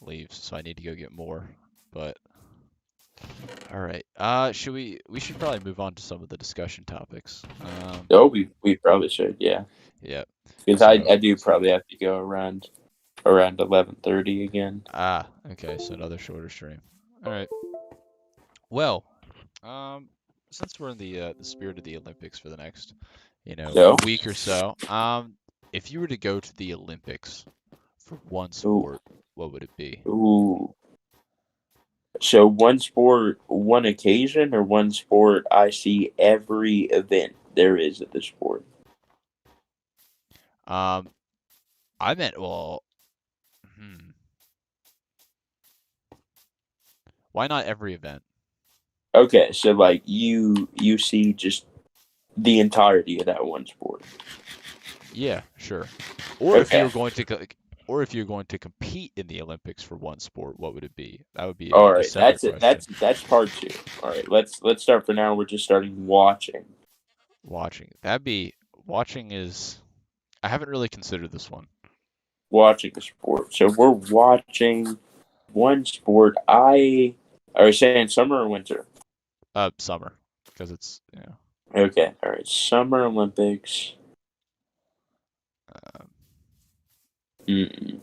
leaves, so I need to go get more. But all right. Should we should probably move on to some of the discussion topics. oh, we probably should, yeah, Yeah. because So I do probably have to go around 11:30 again. okay. So another shorter stream. All right. Well, um, since we're in the spirit of the Olympics for the next, So, week or so, if you were to go to the Olympics for one ooh, sport, what would it be? ooh. So one sport, one occasion, or one sport I see every event there is at the sport. Um, I meant, well, hmm, why not every event? Okay, so like you see just the entirety of that one sport. Yeah, sure. Or if you Okay. were going to, or if you're going to compete in the Olympics for one sport, what would it be? That would be All a right, separate that's it. question. That's part two. All right, let's start for now. We're just starting watching Watching. Watching is, I haven't really considered this one. watching the sport. So we're watching one sport. Are you saying summer or winter? Summer, because it's, Okay, all right. Summer Olympics. um, Mm.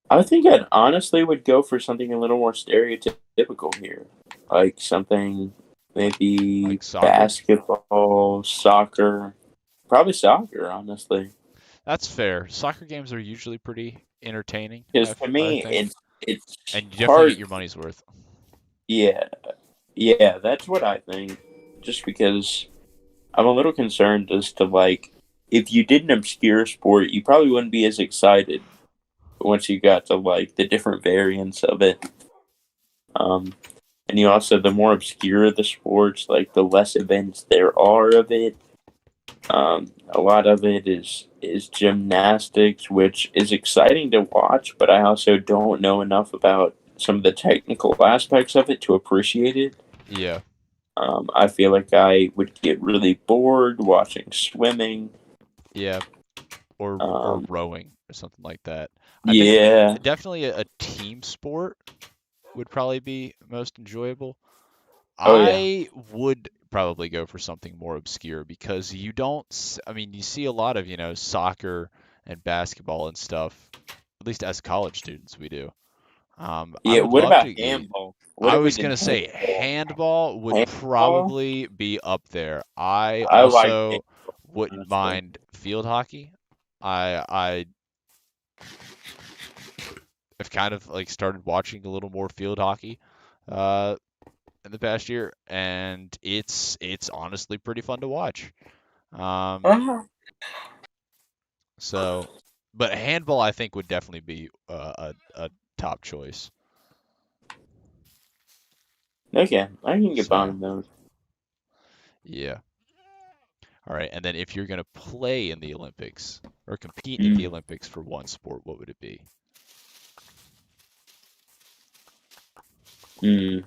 I think I honestly would go for something a little more stereotypical here, like something maybe like soccer. basketball, soccer, probably soccer. Honestly, That's fair. Soccer games are usually pretty entertaining, Because to I me, think, it's and you definitely get hard. your money's worth. Yeah, yeah, that's what I think. Just because I'm a little concerned as to like if you did an obscure sport, you probably wouldn't be as excited once you got to like the different variants of it. Um, and you also the more obscure the sports, like the less events there are of it. A lot of it is gymnastics, which is exciting to watch, but I also don't know enough about some of the technical aspects of it to appreciate it. Yeah, I feel like I would get really bored watching swimming. yeah, or Um, rowing or something like that. I think yeah. definitely a team sport would probably be most enjoyable. Oh yeah. I would probably go for something more obscure because you don't, I mean, you see a lot of, soccer and basketball and stuff, at least as college students we do. I Yeah. would What love about to get, handball? What I if we was did gonna say handball? handball would Handball? probably be up there. I I like also handball, wouldn't honestly. mind field hockey. I have kind of like started watching a little more field hockey uh, in the past year, and it's honestly pretty fun to watch. Um, Uh-huh. so, but handball I think would definitely be a top choice. Okay, I can get So, behind those. yeah. All right, and then if you're gonna play in the Olympics or compete in the Mm. Olympics for one sport, what would it be? Mm.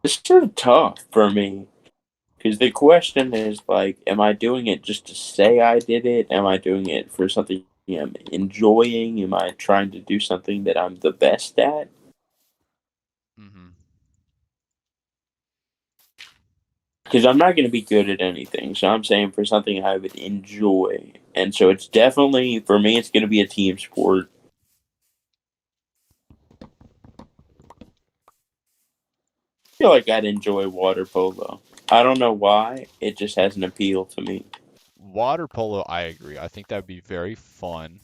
It's sort of tough for me because the question is like, am I doing it just to say I did it? Am I doing it for something I'm enjoying? Am I trying to do something that I'm the best at? Hmm. Because I'm not going to be good at anything. So I'm saying for something I would enjoy. And so it's definitely, for me, it's going to be a team sport. I feel like I'd enjoy water polo. I don't know why. It just has an appeal to me. Water polo, I agree. I think that would be very fun.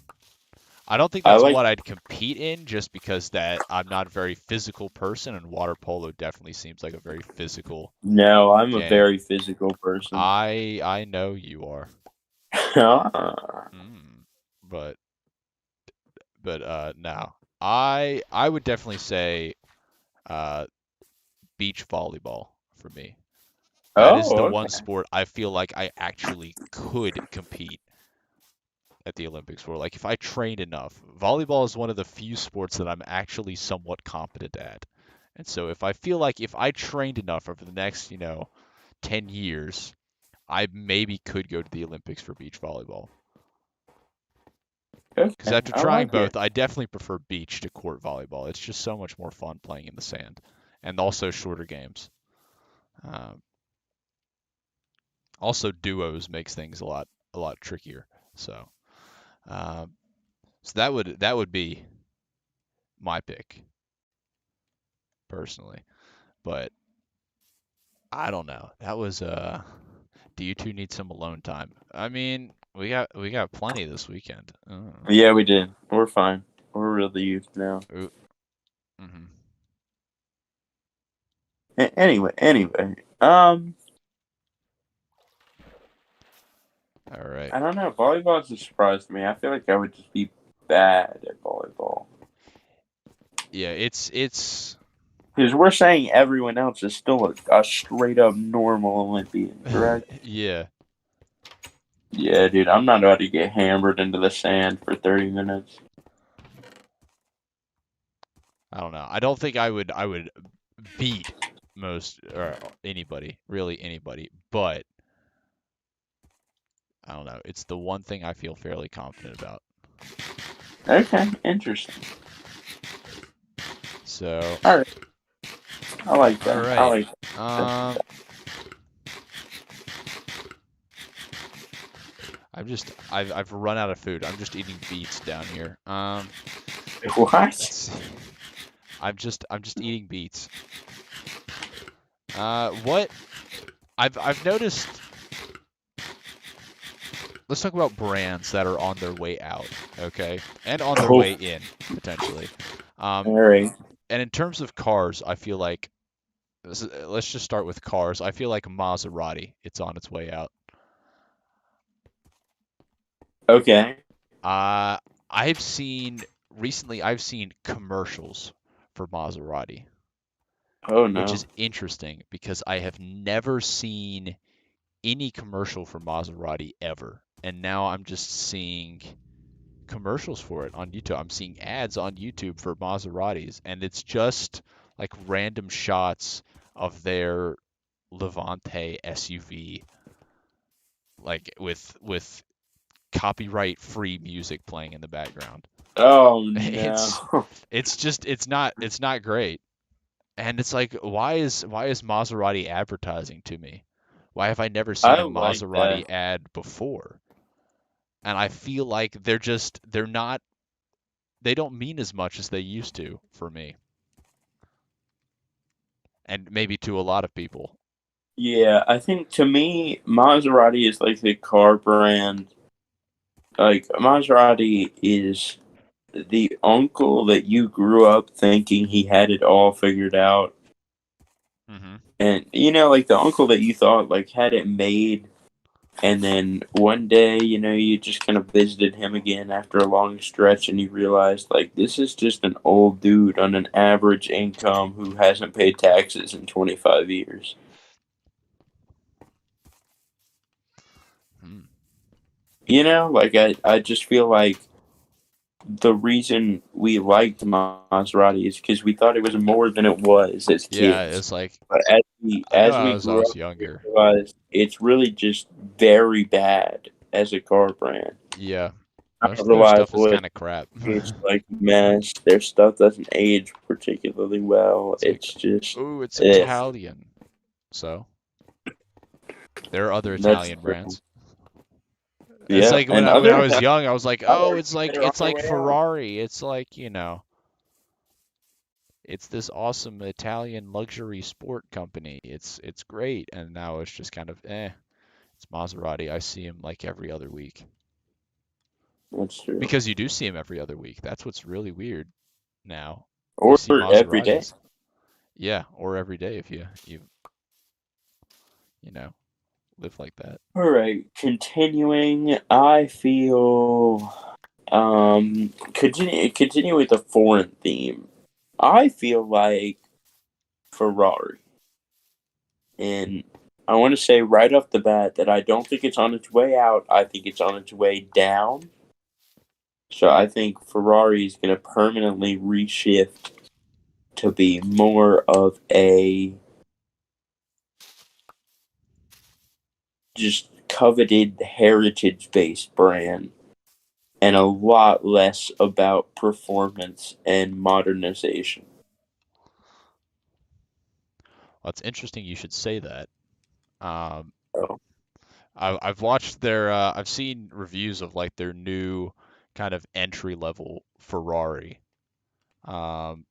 I don't think I that's like, what I'd compete in just because that I'm not a very physical person and water polo definitely seems like a very physical no, I'm a game. very physical person. I know you are. Ah. Mm. But no. I would definitely say uh beach volleyball for me. That is Oh, the one okay. sport I feel like I actually could compete at the Olympics for. Like if I trained enough, volleyball is one of the few sports that I'm actually somewhat competent at. And so if I feel like if I trained enough over the next, 10 years, I maybe could go to the Olympics for beach volleyball. Because Okay. after I trying like it. both, I definitely prefer beach to court volleyball. It's just so much more fun playing in the sand, and also shorter games. Um, also, duos makes things a lot trickier. So, um, so that would be my pick personally. But I don't know. That was Do you two need some alone time? I mean, we got plenty this weekend. Yeah, we did. We're fine. We're relieved now. Ooh, mhm. Anyway. All right. I don't know. Volleyball just surprised me. I feel like I would just be bad at volleyball. Yeah, it's Because we're saying everyone else is still a straight up normal Olympian, correct? yeah. Yeah, dude. I'm not about to get hammered into the sand for 30 minutes. I don't know. I don't think I would beat most or anybody, really anybody, but I don't know. It's the one thing I feel fairly confident about. Okay, interesting. So, All right. I like all that. I right. like that. Um, I've run out of food. I'm just eating beets down here. What? Let's see. I'm just eating beets. What I've noticed. Let's talk about brands that are on their way out, okay, and on their Oh, way in potentially. Um, all right. and in terms of cars, I feel like let's just start with cars. I feel like Maserati, it's on its way out. Okay. Uh, I've seen recently. I've seen commercials for Maserati, Oh which no. is interesting because I have never seen any commercial for Maserati ever, and now I'm just seeing commercials for it on YouTube. I'm seeing ads on YouTube for Maseratis, and it's just like random shots of their Levante SUV, like with copyright free music playing in the background. Oh It's no. it's not great. And it's like why is Maserati advertising to me? Why have I never seen I a like Maserati that. ad before? And I feel like they don't mean as much as they used to for me, and maybe to a lot of people. Yeah, I think to me, Maserati is like the car brand. Like Maserati is the uncle that you grew up thinking he had it all figured out, Hmm. and like the uncle that you thought like had it made. And then one day, you just kind of visited him again after a long stretch, and you realized, like, this is just an old dude on an average income who hasn't paid taxes in 25 years. Hmm. Like, I just feel like the reason we liked Maserati is because we thought it was more than it was as Yeah, kids. it's like But I know as I we was I grew was up, we younger. realized it's really just very bad as a car brand. Yeah, Not most of their stuff is reliable. kind of crap. It's like mess. Their stuff doesn't age particularly well. It's like, It's just, oh, it's eh. Italian. So there are other That's Italian true. brands. It's Yeah, like when and I other was Italian young, I was like, oh, cars it's like that are on it's their like way out. Ferrari. It's like, it's this awesome Italian luxury sport company. It's great. And now it's just kind of it's Maserati. I see him like every other week. That's true. Because you do see him every other week. That's what's really weird now. You Or see every day. Maseratis. Yeah, or every day if you know, live like that. All right, continuing. I feel continue with the foreign theme. I feel like Ferrari, and I want to say right off the bat that I don't think it's on its way out. I think it's on its way down. So I think Ferrari is going to permanently reshift to be more of a just coveted heritage based brand and a lot less about performance and modernization. Well, it's interesting you should say that. Um, So, I've watched I've seen reviews of like their new kind of entry level Ferrari, um,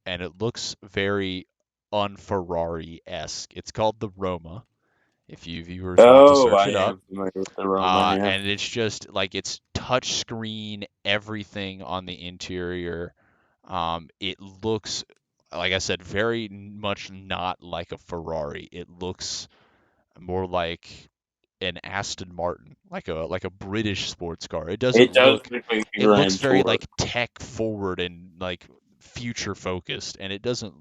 and it looks very un-Ferrari-esque. It's called the Roma. If you viewers want to oh, search I it up, am familiar with the Roma. Yeah, and it's just like it's touch screen, everything on the interior. It looks, like I said, very much not like a Ferrari. It looks more like an Aston Martin, like a British sports car. It it doesn't does look look like a it looks Grand very Tour. like tech forward and like future focused, and it doesn't,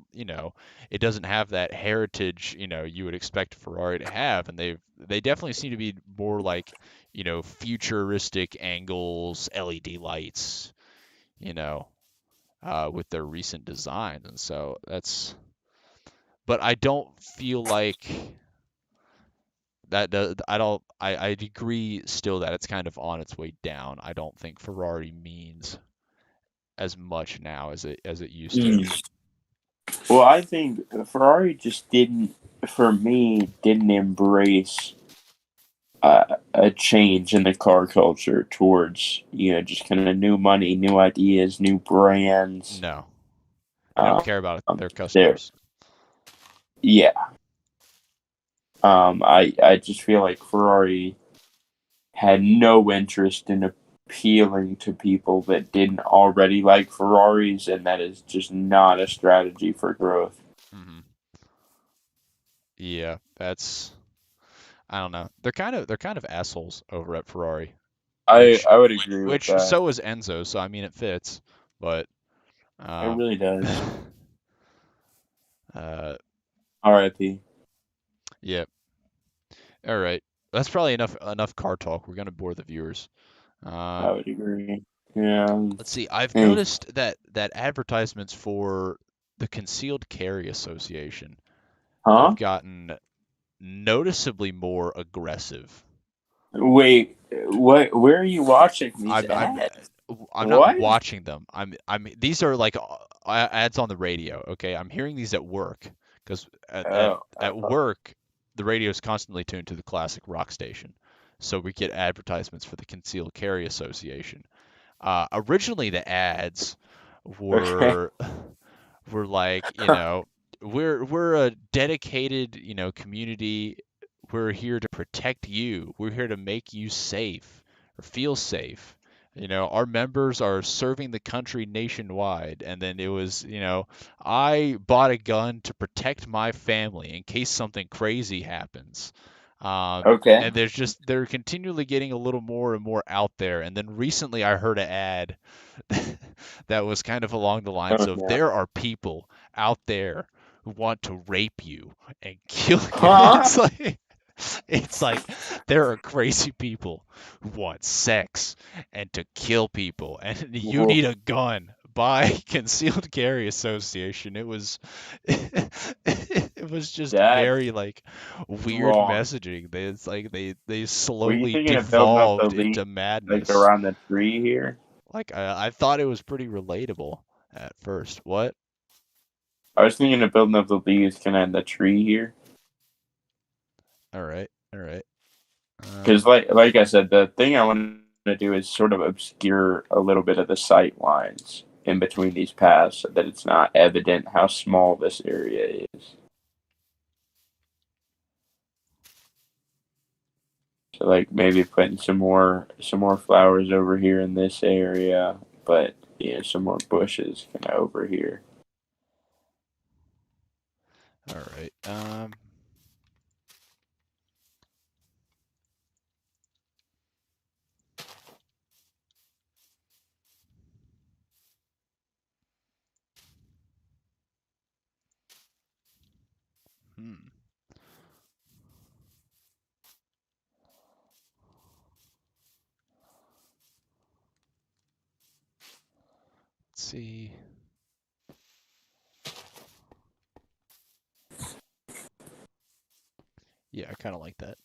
it doesn't have that heritage, you would expect Ferrari to have, and they definitely seem to be more like, futuristic angles, LED lights, you know, with their recent designs, and so but I don't feel like I don't I agree still that it's kind of on its way down. I don't think Ferrari means as much now as it used to. Mm. Well, I think Ferrari just didn't, for me, didn't embrace a a change in the car culture towards just kind of new money, new ideas, new brands. No, they don't Um, care about their there, customers. yeah. I just feel like Ferrari had no interest in appealing to people that didn't already like Ferraris, and that is just not a strategy for growth. Hmm. Yeah, that's I don't know. They're kind of assholes over at Ferrari, I which I would agree with which that. so is Enzo. So I mean, it fits. But It um, really does. uh, R.I.P. yeah. All right. That's probably enough car talk. We're gonna bore the viewers. I Um, would agree. Yeah. let's see. I've Hey. noticed that advertisements for the Concealed Carry Association have Huh? gotten noticeably more aggressive. Wait. What? Where are you watching these I'm I'm ads? I'm not What? watching them. I'm these are like ads on the radio. Okay, I'm hearing these at work because at, at Oh. at work the radio is constantly tuned to the classic rock station, so we get advertisements for the Concealed Carry Association. Originally, the ads Okay. were were like, we're a dedicated, community. We're here to protect you. We're here to make you safe or feel safe. Our members are serving the country nationwide. And then it was, I bought a gun to protect my family in case something crazy happens. Okay. And they're continually getting a little more and more out there. And then recently I heard an ad that was kind of along the lines Oh of no. there are people out there who want to rape you and kill you. Huh? It's like there are crazy people who want sex and to kill people, and you Whoa. need a gun. By Concealed Carry Association. It was just That's very like weird wrong. messaging. It's like they Were you slowly thinking of building up the devolved lead into like madness. around the tree here? Like I thought it was pretty relatable at first. What? I was thinking of building up the leaves kind of in the tree here. All right, all right. Because like I said, the thing I want to do is sort of obscure a little bit of the sight lines in between these paths so that it's not evident how small this area is. So like maybe putting some more flowers over here in this area, but some more bushes kind of over here. All right. Hmm. Let's see. Yeah, I kind of like that.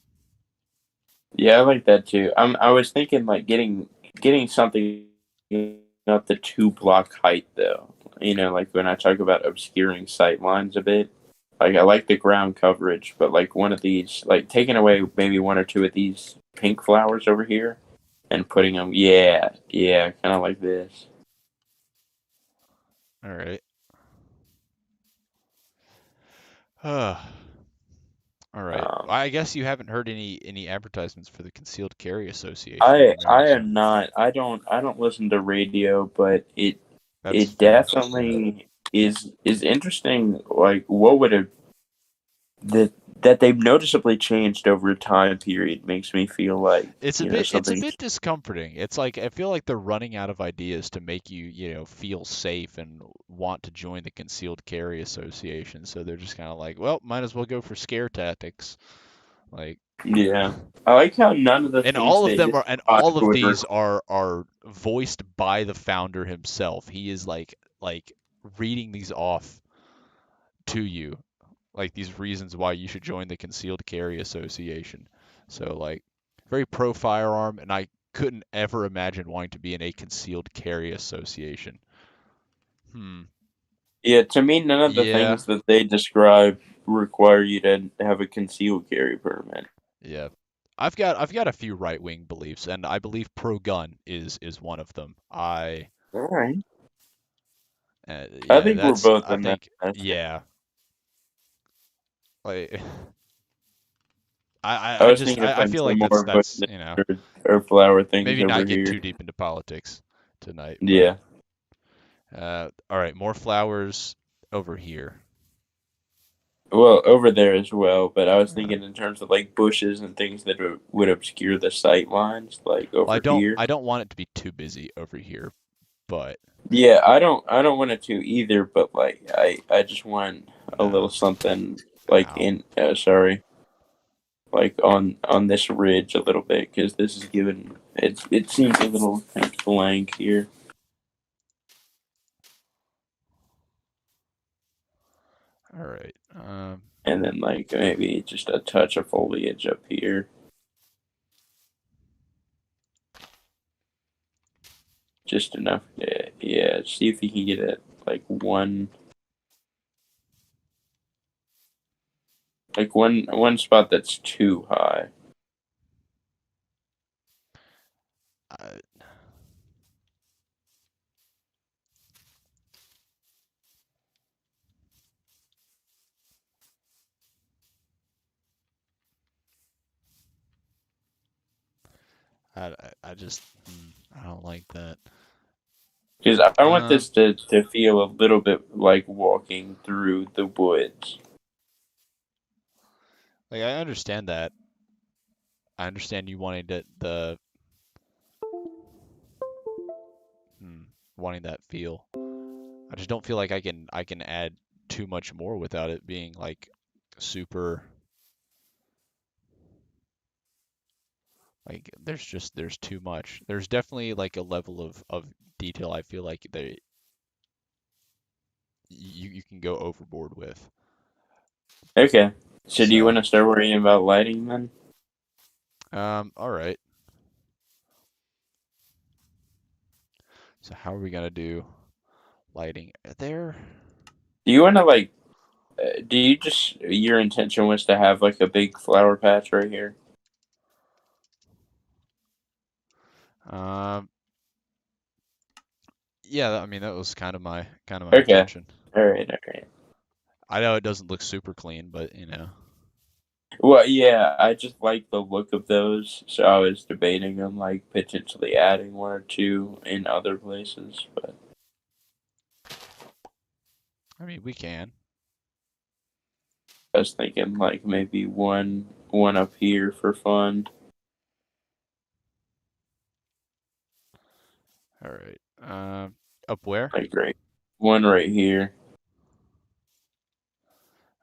Yeah, I like that too. I was thinking like getting something up the 2 block height though. Like when I talk about obscuring sight lines a bit. Like I like the ground coverage, but like one of these, like taking away maybe one or two of these pink flowers over here and putting them, yeah, kind of like this. All right. Uh, all right. Um, I guess you haven't heard any advertisements for the Concealed Carry Association I then, I have you? am not. I don't listen to radio, but it That's it fair. Yeah. definitely is interesting. Like what would have that that they've noticeably changed over a time period makes me feel like It's a something. bit discomforting. It's like I feel like they're running out of ideas to make you, feel safe and want to join the Concealed Carry Association. So they're just kind of like, well, might as well go for scare tactics. Like, Yeah, I like how none of the and things all of they them are, and describe all of would. these are voiced by the founder himself. He is like reading these off to you, like these reasons why you should join the Concealed Carry Association. So like very pro firearm, and I couldn't ever imagine wanting to be in a Concealed Carry Association. Hmm. Yeah, to me, none of the Yeah. things that they describe require you to have a concealed carry permit. Yeah. I've got a few right wing beliefs, and I believe pro gun is one of them. All right. I Yeah, think we're that's both I on that think basket. yeah, like I was just thinking of I putting feel some like more that's button you know or flower things maybe over not get here. too deep into politics tonight, but Yeah. all right, more flowers over here. Well, over there as well, but I was Uh, thinking in terms of like bushes and things that would obscure the sight lines, like well, over here. I don't want it to be too busy over here, but Yeah, I don't want it to either, but like I just want a little no, something like ow. in sorry, like on this ridge a little bit because this is given it seems a little kind of blank here, All right. and then like maybe just a touch of foliage up here, just enough. Yeah, yeah. See if you can get it like one spot that's too high. I, I just I don't like that. Because I want Um, this to feel a little bit like walking through the woods. like I understand that. I understand you wanting the hmm, wanting that feel. I just don't feel like I can add too much more without it being like super like there's too much. There's definitely like a level of detail I feel like they you can go overboard with. Okay. So do you want So, to start worrying about lighting then? all right. So how are we gonna do lighting there? Do you want to like? Do you just your intention was to have like a big flower patch right here? Um, yeah, I mean that was kind of my Okay. intention. All right. All right. I know it doesn't look super clean, but you know. Well, yeah, I just like the look of those, so I was debating on like potentially adding one or two in other places, but I mean, we can. I was thinking like maybe one up here for fun. All right. Up where? Like right, one right here,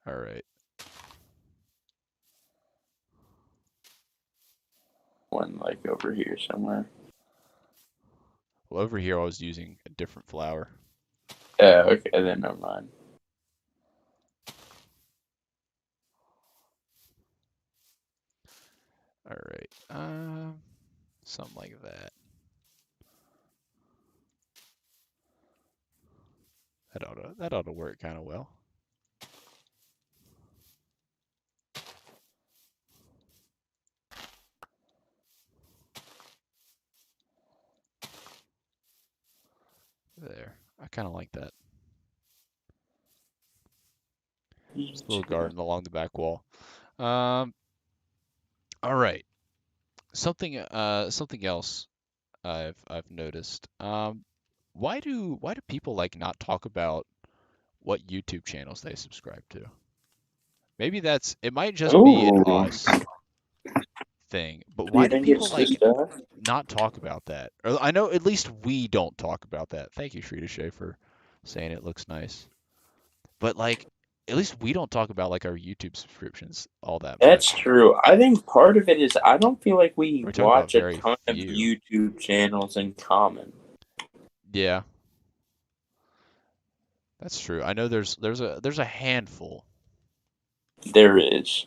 All right. one like over here somewhere. Well, over here I was using a different flower. Okay, then never mind. All right. Something like that. That ought to work kind of well. There. I kind of like that. Just a little garden along the back wall. Um. All right. Something else I've noticed. Why do people like not talk about what YouTube channels they subscribe to? Maybe that's it might just be an Ooh, us thing, but do why you do think people it's the like stuff? not talk about that? Or I know at least we don't talk about that. Thank you, Shrita Shea, for saying it looks nice. But like at least we don't talk about like our YouTube subscriptions all that That's much. true. I think part of it is I don't feel like we We talk about watch a very ton of few. YouTube channels in common. Yeah, that's true. I know there's a handful, There is.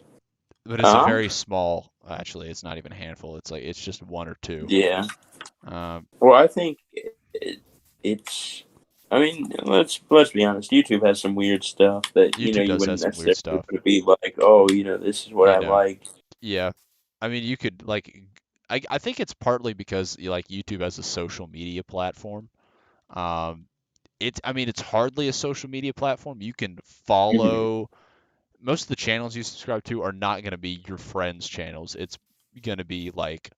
but it's a Huh? very small. Actually, it's not even a handful. It's like it's just one or two. Yeah. Um, Well, I think it's. I mean, let's be honest. YouTube has some weird stuff that YouTube you does have wouldn't some weird necessarily stuff. want to be like, oh, this is what You I know, like. yeah. I mean, you could like, I think it's partly because like YouTube as a social media platform. Um, I mean, it's hardly a social media platform. You can Mhm. follow most of the channels you subscribe to are not going to be your friends' channels. It's going to be like,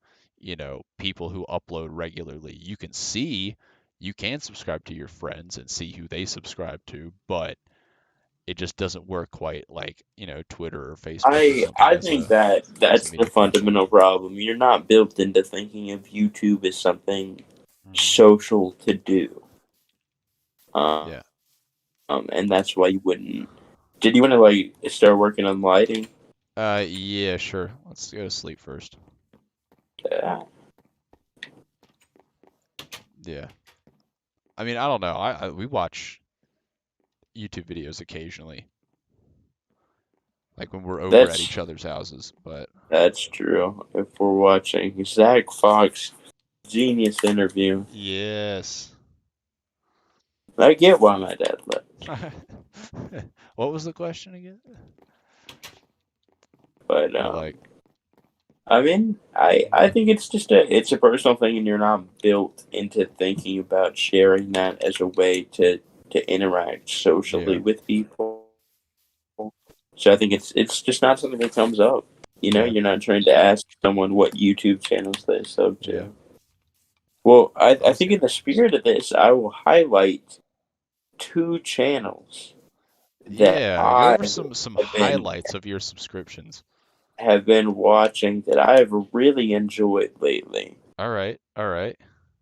people who upload regularly. You can subscribe to your friends and see who they subscribe to, but it just doesn't work quite like, Twitter or Facebook or something I as think a that as a that's the media platform. fundamental problem. You're not built into thinking of YouTube as something Hmm. social to do, um, Yeah. and that's why you wouldn't. Did you want to like start working on lighting? Yeah, sure. Let's go to sleep first. Uh, Yeah. I mean, I don't know. We watch YouTube videos occasionally, like when we're over at that's each other's houses, but that's true. If we're watching Zach Fox genius interview, yes. I get why my dad left, What was the question again? but Or like, I mean, I think it's just it's a personal thing, and you're not built into thinking about sharing that as a way to interact socially yeah, with people. So I think it's just not something that comes up. You know, yeah, you're not trying to ask someone what YouTube channels they sub yeah. to. Well, I That's think in the spirit of this, I will highlight two channels that yeah. Go I over some have been highlights of your subscriptions. have been watching that I have really enjoyed lately. All right, all right.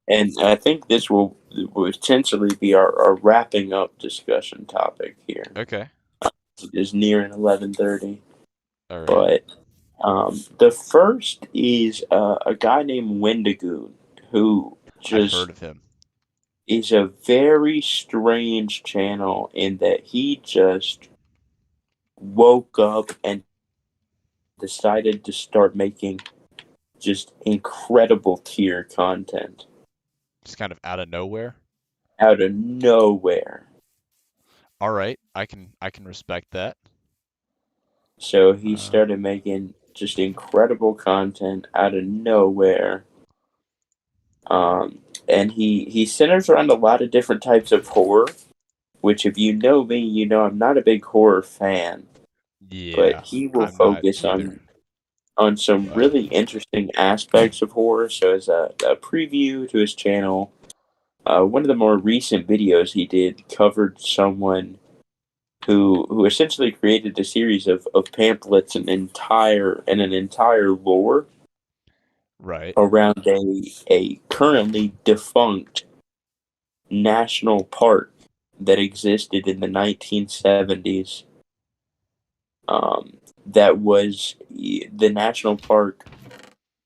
And I think this will potentially be our wrapping up discussion topic here. Okay, It is nearing 11:30, all right. but the first is a guy named Wendigoon who I've heard just of him. is a very strange channel in that he just woke up and decided to start making just incredible tier content Just kind of out of nowhere. out of nowhere. All right, I can respect that. So he Uh, started making just incredible content out of nowhere. And he centers around a lot of different types of horror, which if you know me, you know I'm not a big horror fan, but yeah, he will I'm not focus either. on some But really interesting aspects of horror. So as a preview to his channel, one of the more recent videos he did covered someone who essentially created a series of pamphlets and an entire lore right, around a currently defunct national park that existed in the 1970s. That was the national park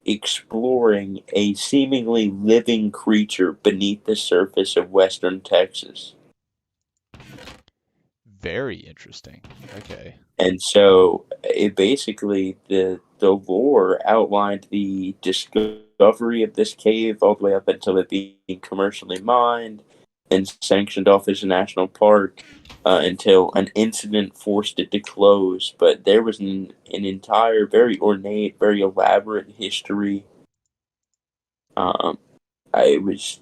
exploring a seemingly living creature beneath the surface of western Texas. very interesting. Okay. And so it basically the lore outlined the discovery of this cave all the way up until it being commercially mined and sanctioned off as a national park until an incident forced it to close. But there was an entire, very ornate, very elaborate history. Um, I was,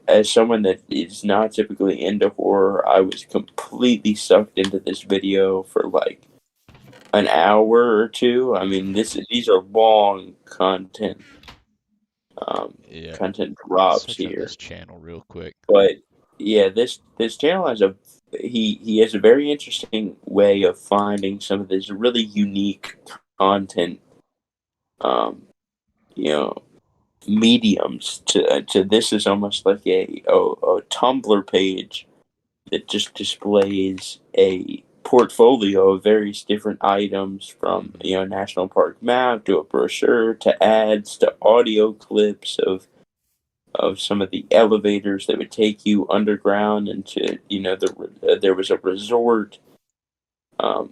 as someone that is not typically into horror, I was completely sucked into this video for like an hour or two. I mean, these are long um, Yeah. content Let me drops search up here. this channel real quick. But yeah, this channel has he has a very interesting way of finding some of this really unique content. Um, you know, mediums to this is almost like a Tumblr page that just displays a portfolio of various different items from Hmm. national park map to a brochure to ads to audio clips of some of the elevators that would take you underground into there was a resort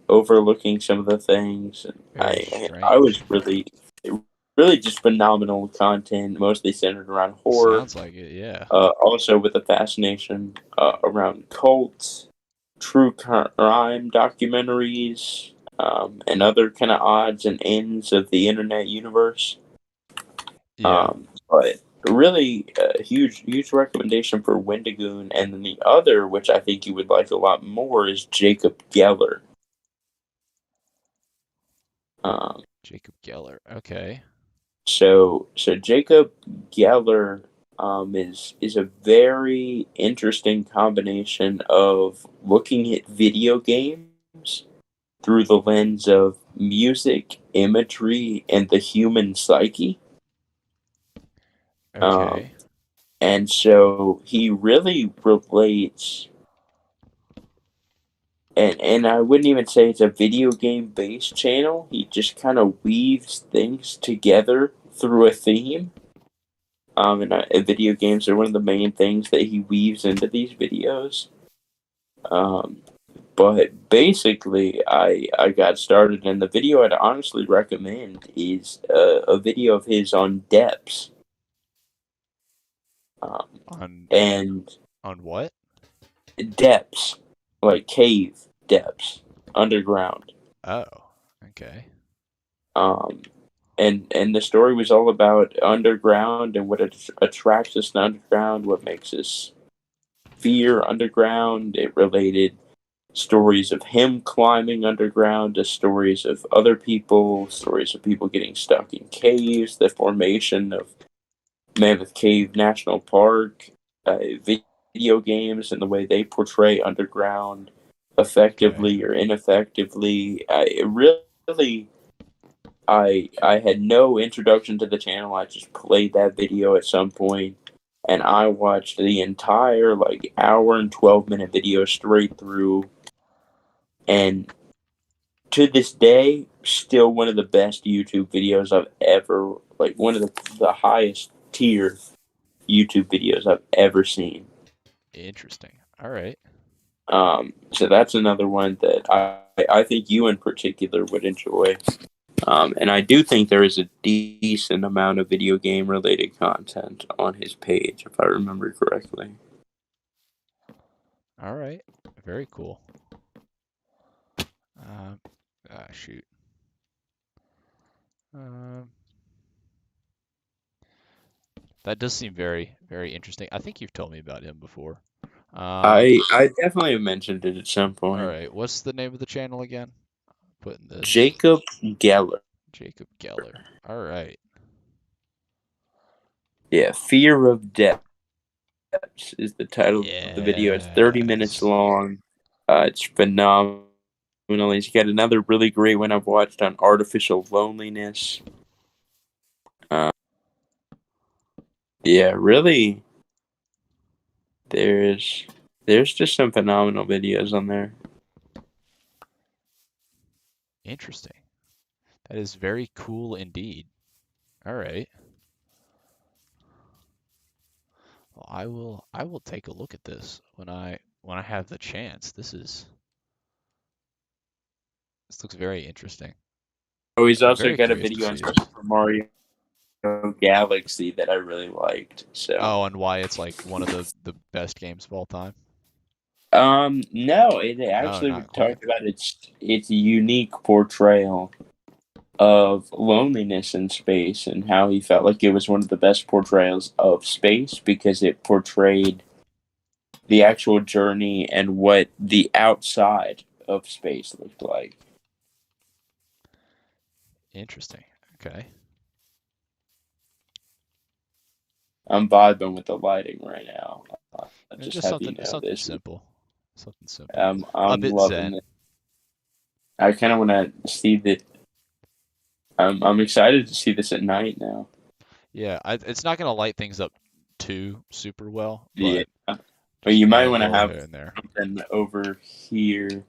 overlooking some of the things, and Very I was strange. really just phenomenal content, mostly centered around horror, Sounds like it, yeah. also with a fascination around cults, true crime documentaries, and other kind of odds and ends of the internet universe. Yeah. But really, a huge recommendation for Wendigoon. And then the other, which I think you would like a lot more, is Jacob Geller. Um, Jacob Geller. Okay. so Jacob Geller is a very interesting combination of looking at video games through the lens of music, imagery, and the human psyche. Um, Okay. and so he really relates, and I wouldn't even say it's a video game based channel. He just kind of weaves things together through a theme. And video games are one of the main things that he weaves into these videos. Um, but basically, I got started, and the video I'd honestly recommend is a video of his on depths. Um, On and on what? depths, like cave depths, underground. Oh. Okay. Um, and the story was all about underground and what attracts us to underground, what makes us fear underground. It related stories of him climbing underground to stories of other people, stories of people getting stuck in caves, the formation of Mammoth Cave National Park, video games and the way they portray underground Okay. effectively or ineffectively. It really, I had no introduction to the channel. I just played that video at some point, and I watched the entire like hour and 12-minute video straight through. And to this day, still one of the best YouTube videos I've ever, like one of the highest tier YouTube videos I've ever seen. Interesting. All right. So that's another one that I think you in particular would enjoy. And I do think there is a decent amount of video game related content on his page, if I remember correctly. All right. Very cool. Um, shoot. Um, that does seem very, very interesting. I think you've told me about him before. Um, I definitely have mentioned it at some all point. right. What's the name of the channel again? Putting this Jacob Geller. Jacob Geller. All right. Yeah, Fear of Death is the title of the video. It's 30 minutes Yes. long. It's phenomenal. He's got another really great one I've watched on artificial loneliness. Uh, yeah, really, there's there's just some phenomenal videos on there. Interesting. That is very cool indeed. All right. Well, I will take a look at this when I have the chance. This looks very interesting. Oh, he's I'm also very got a curious to video on see this. Super Mario Galaxy that I really liked. So, Oh, and why it's like one of the best games of all time? no, it No, actually not quite. talked about its unique portrayal of loneliness in space and how he felt like it was one of the best portrayals of space because it portrayed the actual journey and what the outside of space looked like. Interesting. Okay. I'm vibing with the lighting right now. I'll And just just have you something know something this. simple. Something simple. A I'm bit loving zen. it. I kind of want to see that. I'm excited to see this at night now. Yeah, it's not gonna light things up too super well, Yeah, but but just you might add a want to little have here and there. something over here.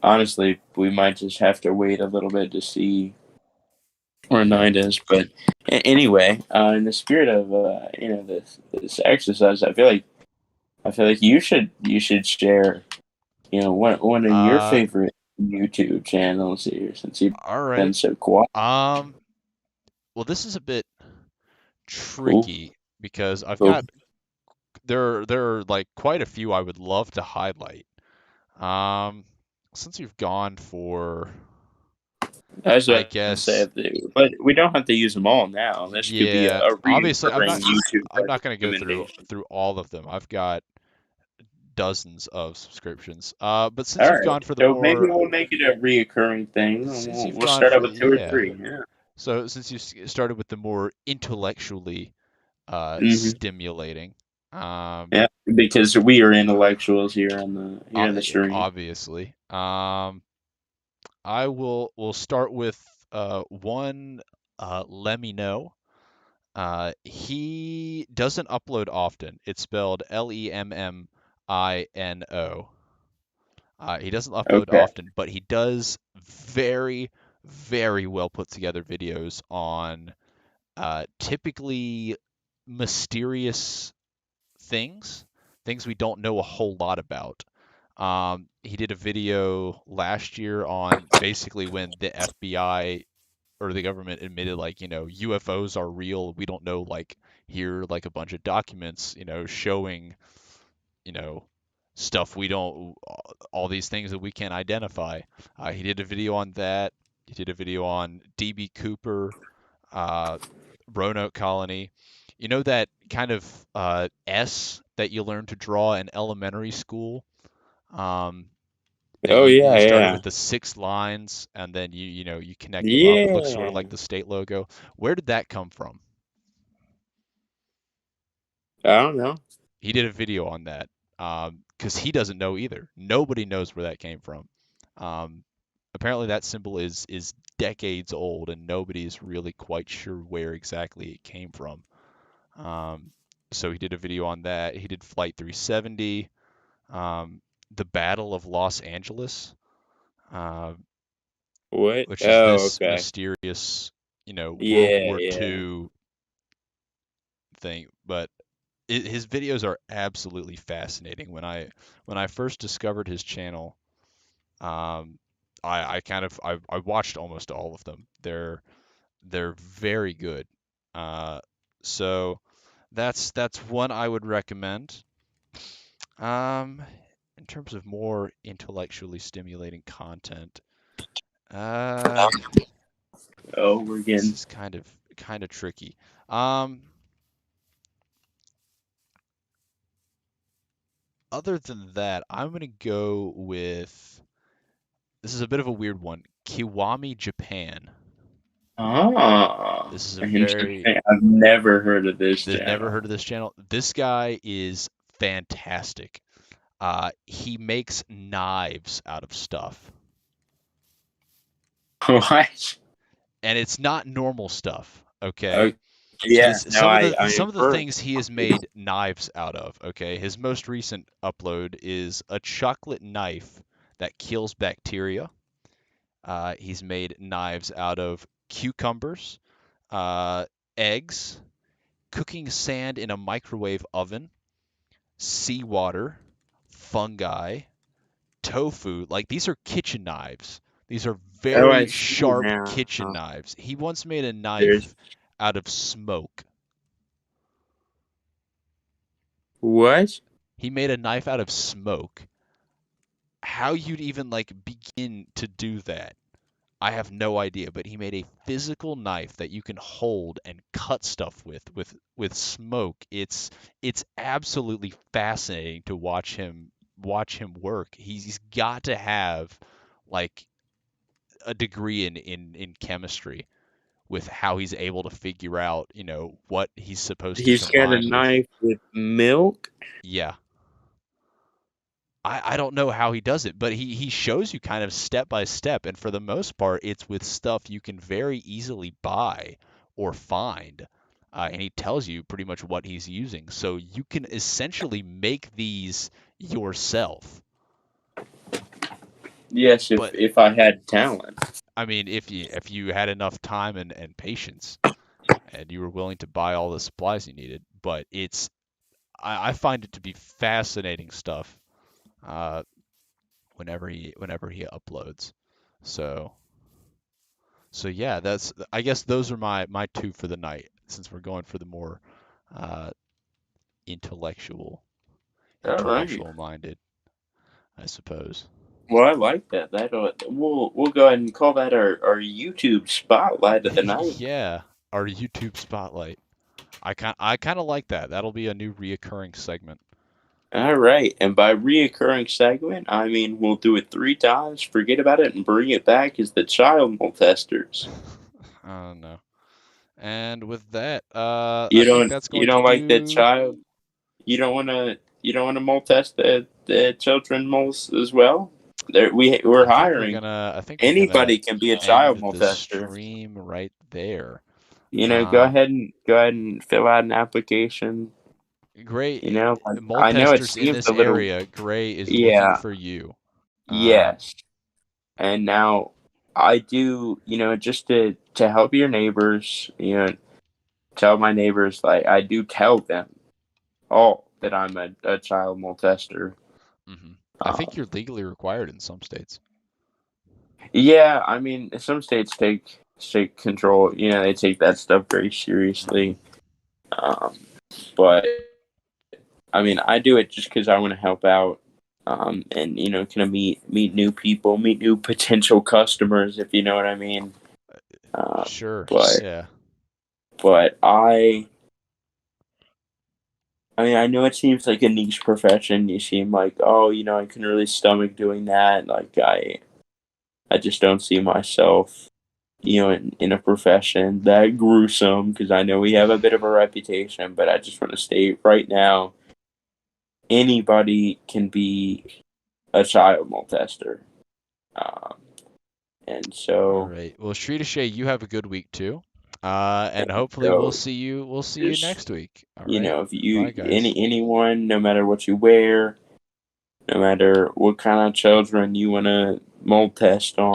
Honestly, we might just have to wait a little bit to see where Yeah. night is. But anyway, in the spirit of this exercise, I feel like you should share one of your Uh, favorite YouTube channels here since you've all been right. so quiet. Um, well, this is a bit Cool, tricky because I've cool. got there are like quite a few I would love to highlight. Um, since you've gone for, That's I what I guess, said. But we don't have to use them all now. This could be yeah, a obviously reoccurring YouTube I'm not going to go recommendation. through all of them. I've got dozens of subscriptions. But since All you've right. gone for the So maybe more, we'll make it a reoccurring thing. And since you've we'll gone start for, out with two or yeah. three. Yeah. So since you started with the more intellectually Hmm. stimulating, um, Yeah. Because we are intellectuals here on the stream. obviously, will start with one. Let me know. He doesn't upload often. It's spelled Lemmino. He doesn't upload Okay. often, but he does very, very well put together videos on typically mysterious things, things we don't know a whole lot about. He did a video last year on basically when the FBI or the government admitted, like, UFOs are real. We don't know, like, here, like, a bunch of documents, showing, you know, stuff we don't, all these things that we can't identify. He did a video on that. He did a video on DB Cooper, uh, Roanoke Colony. You know that kind of S that you learn to draw in elementary school? Um, that Oh you yeah, started yeah, with the six lines and then you connect them up. It looks sort of yeah. like the state logo. Where did that come from? I don't know. He did a video on that because he doesn't know either. Nobody knows where that came from. Um, apparently, that symbol is decades old, and nobody's really quite sure where exactly it came from. Um, so he did a video on that. He did Flight 370, um, the Battle of Los Angeles, uh, What? which is Oh, this okay. mysterious, World Yeah, War yeah. II thing. But his videos are absolutely fascinating. When I first discovered his channel, um, I watched almost all of them. They're very good. Uh, so that's one I would recommend. Um, in terms of more intellectually stimulating content, uh, Oh, we're this getting. is kind of tricky. Um, other than that, I'm gonna go with, this is a bit of a weird one. Kiwami Japan. Ah, This is a very, interesting. I've never heard of this there's never channel. heard of this channel. This guy is fantastic. He makes knives out of stuff, What? and it's not normal stuff. Oh, Okay, yeah. this No, I some of the infer. things he has made knives out of. Okay, his most recent upload is a chocolate knife that kills bacteria. He's made knives out of cucumbers, uh, eggs, cooking sand in a microwave oven, seawater, fungi, tofu. Like, these are kitchen knives. These are Oh, I very see sharp now. kitchen knives. He once made a There's knife out of smoke. what? He made a knife out of smoke. How you'd even, like, begin to do that, I have no idea, but he made a physical knife that you can hold and cut stuff with smoke. It's absolutely fascinating to watch him work. He's got to have, like, a degree in chemistry with how he's able to figure out, what he's supposed to He's got a combine with. knife with milk. Yeah. I don't know how he does it, but he shows you kind of step by step, and for the most part, it's with stuff you can very easily buy or find. And he tells you pretty much what he's using, so you can essentially make these yourself. Yes, But if I had talent. I mean, if you had enough time and patience, and you were willing to buy all the supplies you needed, but I find it to be fascinating stuff. Uh, whenever he uploads. So so yeah, that's, I guess those are my two for the night, since we're going for the more uh, intellectual All right. intellectual minded, I suppose. Well, I like that. We'll go ahead and call that our YouTube spotlight of the night. Yeah, our YouTube spotlight. I kind of like that. That'll be a new reoccurring segment. All right, and by reoccurring segment, I mean we'll do it 3 times, forget about it, and bring it back as the child molesters. Oh no. And with that, I You think don't that's you going to don't like the do. child. You don't want to molest the children most as well. We're hiring. I think we're gonna Anybody can be a end child the molester. stream right there. Go Um, ahead and fill out an application. Gray, Like, I know it Maltesters in seems this a little. area, Gray is looking Yeah. for you. Um, Yes. And now I do, just to help your neighbors, tell my neighbors, like, I do tell them all that I'm a child molester. mhm. I think Um, you're legally required in some states. yeah, I mean, some states take state control. They take that stuff very Mhm. seriously. Um, but I mean, I do it just because I want to help out, and kind of meet new people, meet new potential customers, if you know what I mean. Um, Sure. but Yeah. but I mean, I know it seems like a niche profession. You seem like, oh, I can really stomach doing that. Like I just don't see myself, in a profession that gruesome because I know we have a bit of a reputation. But I just want to state right now, anybody can be a child molester. Um, and All so, right. Well, Shrita Shay, you have a good week too. And and hopefully so we'll see you just, next week. All right. if you, Bye guys. anyone, no matter what you wear, no matter what kind of children you want to mold test on,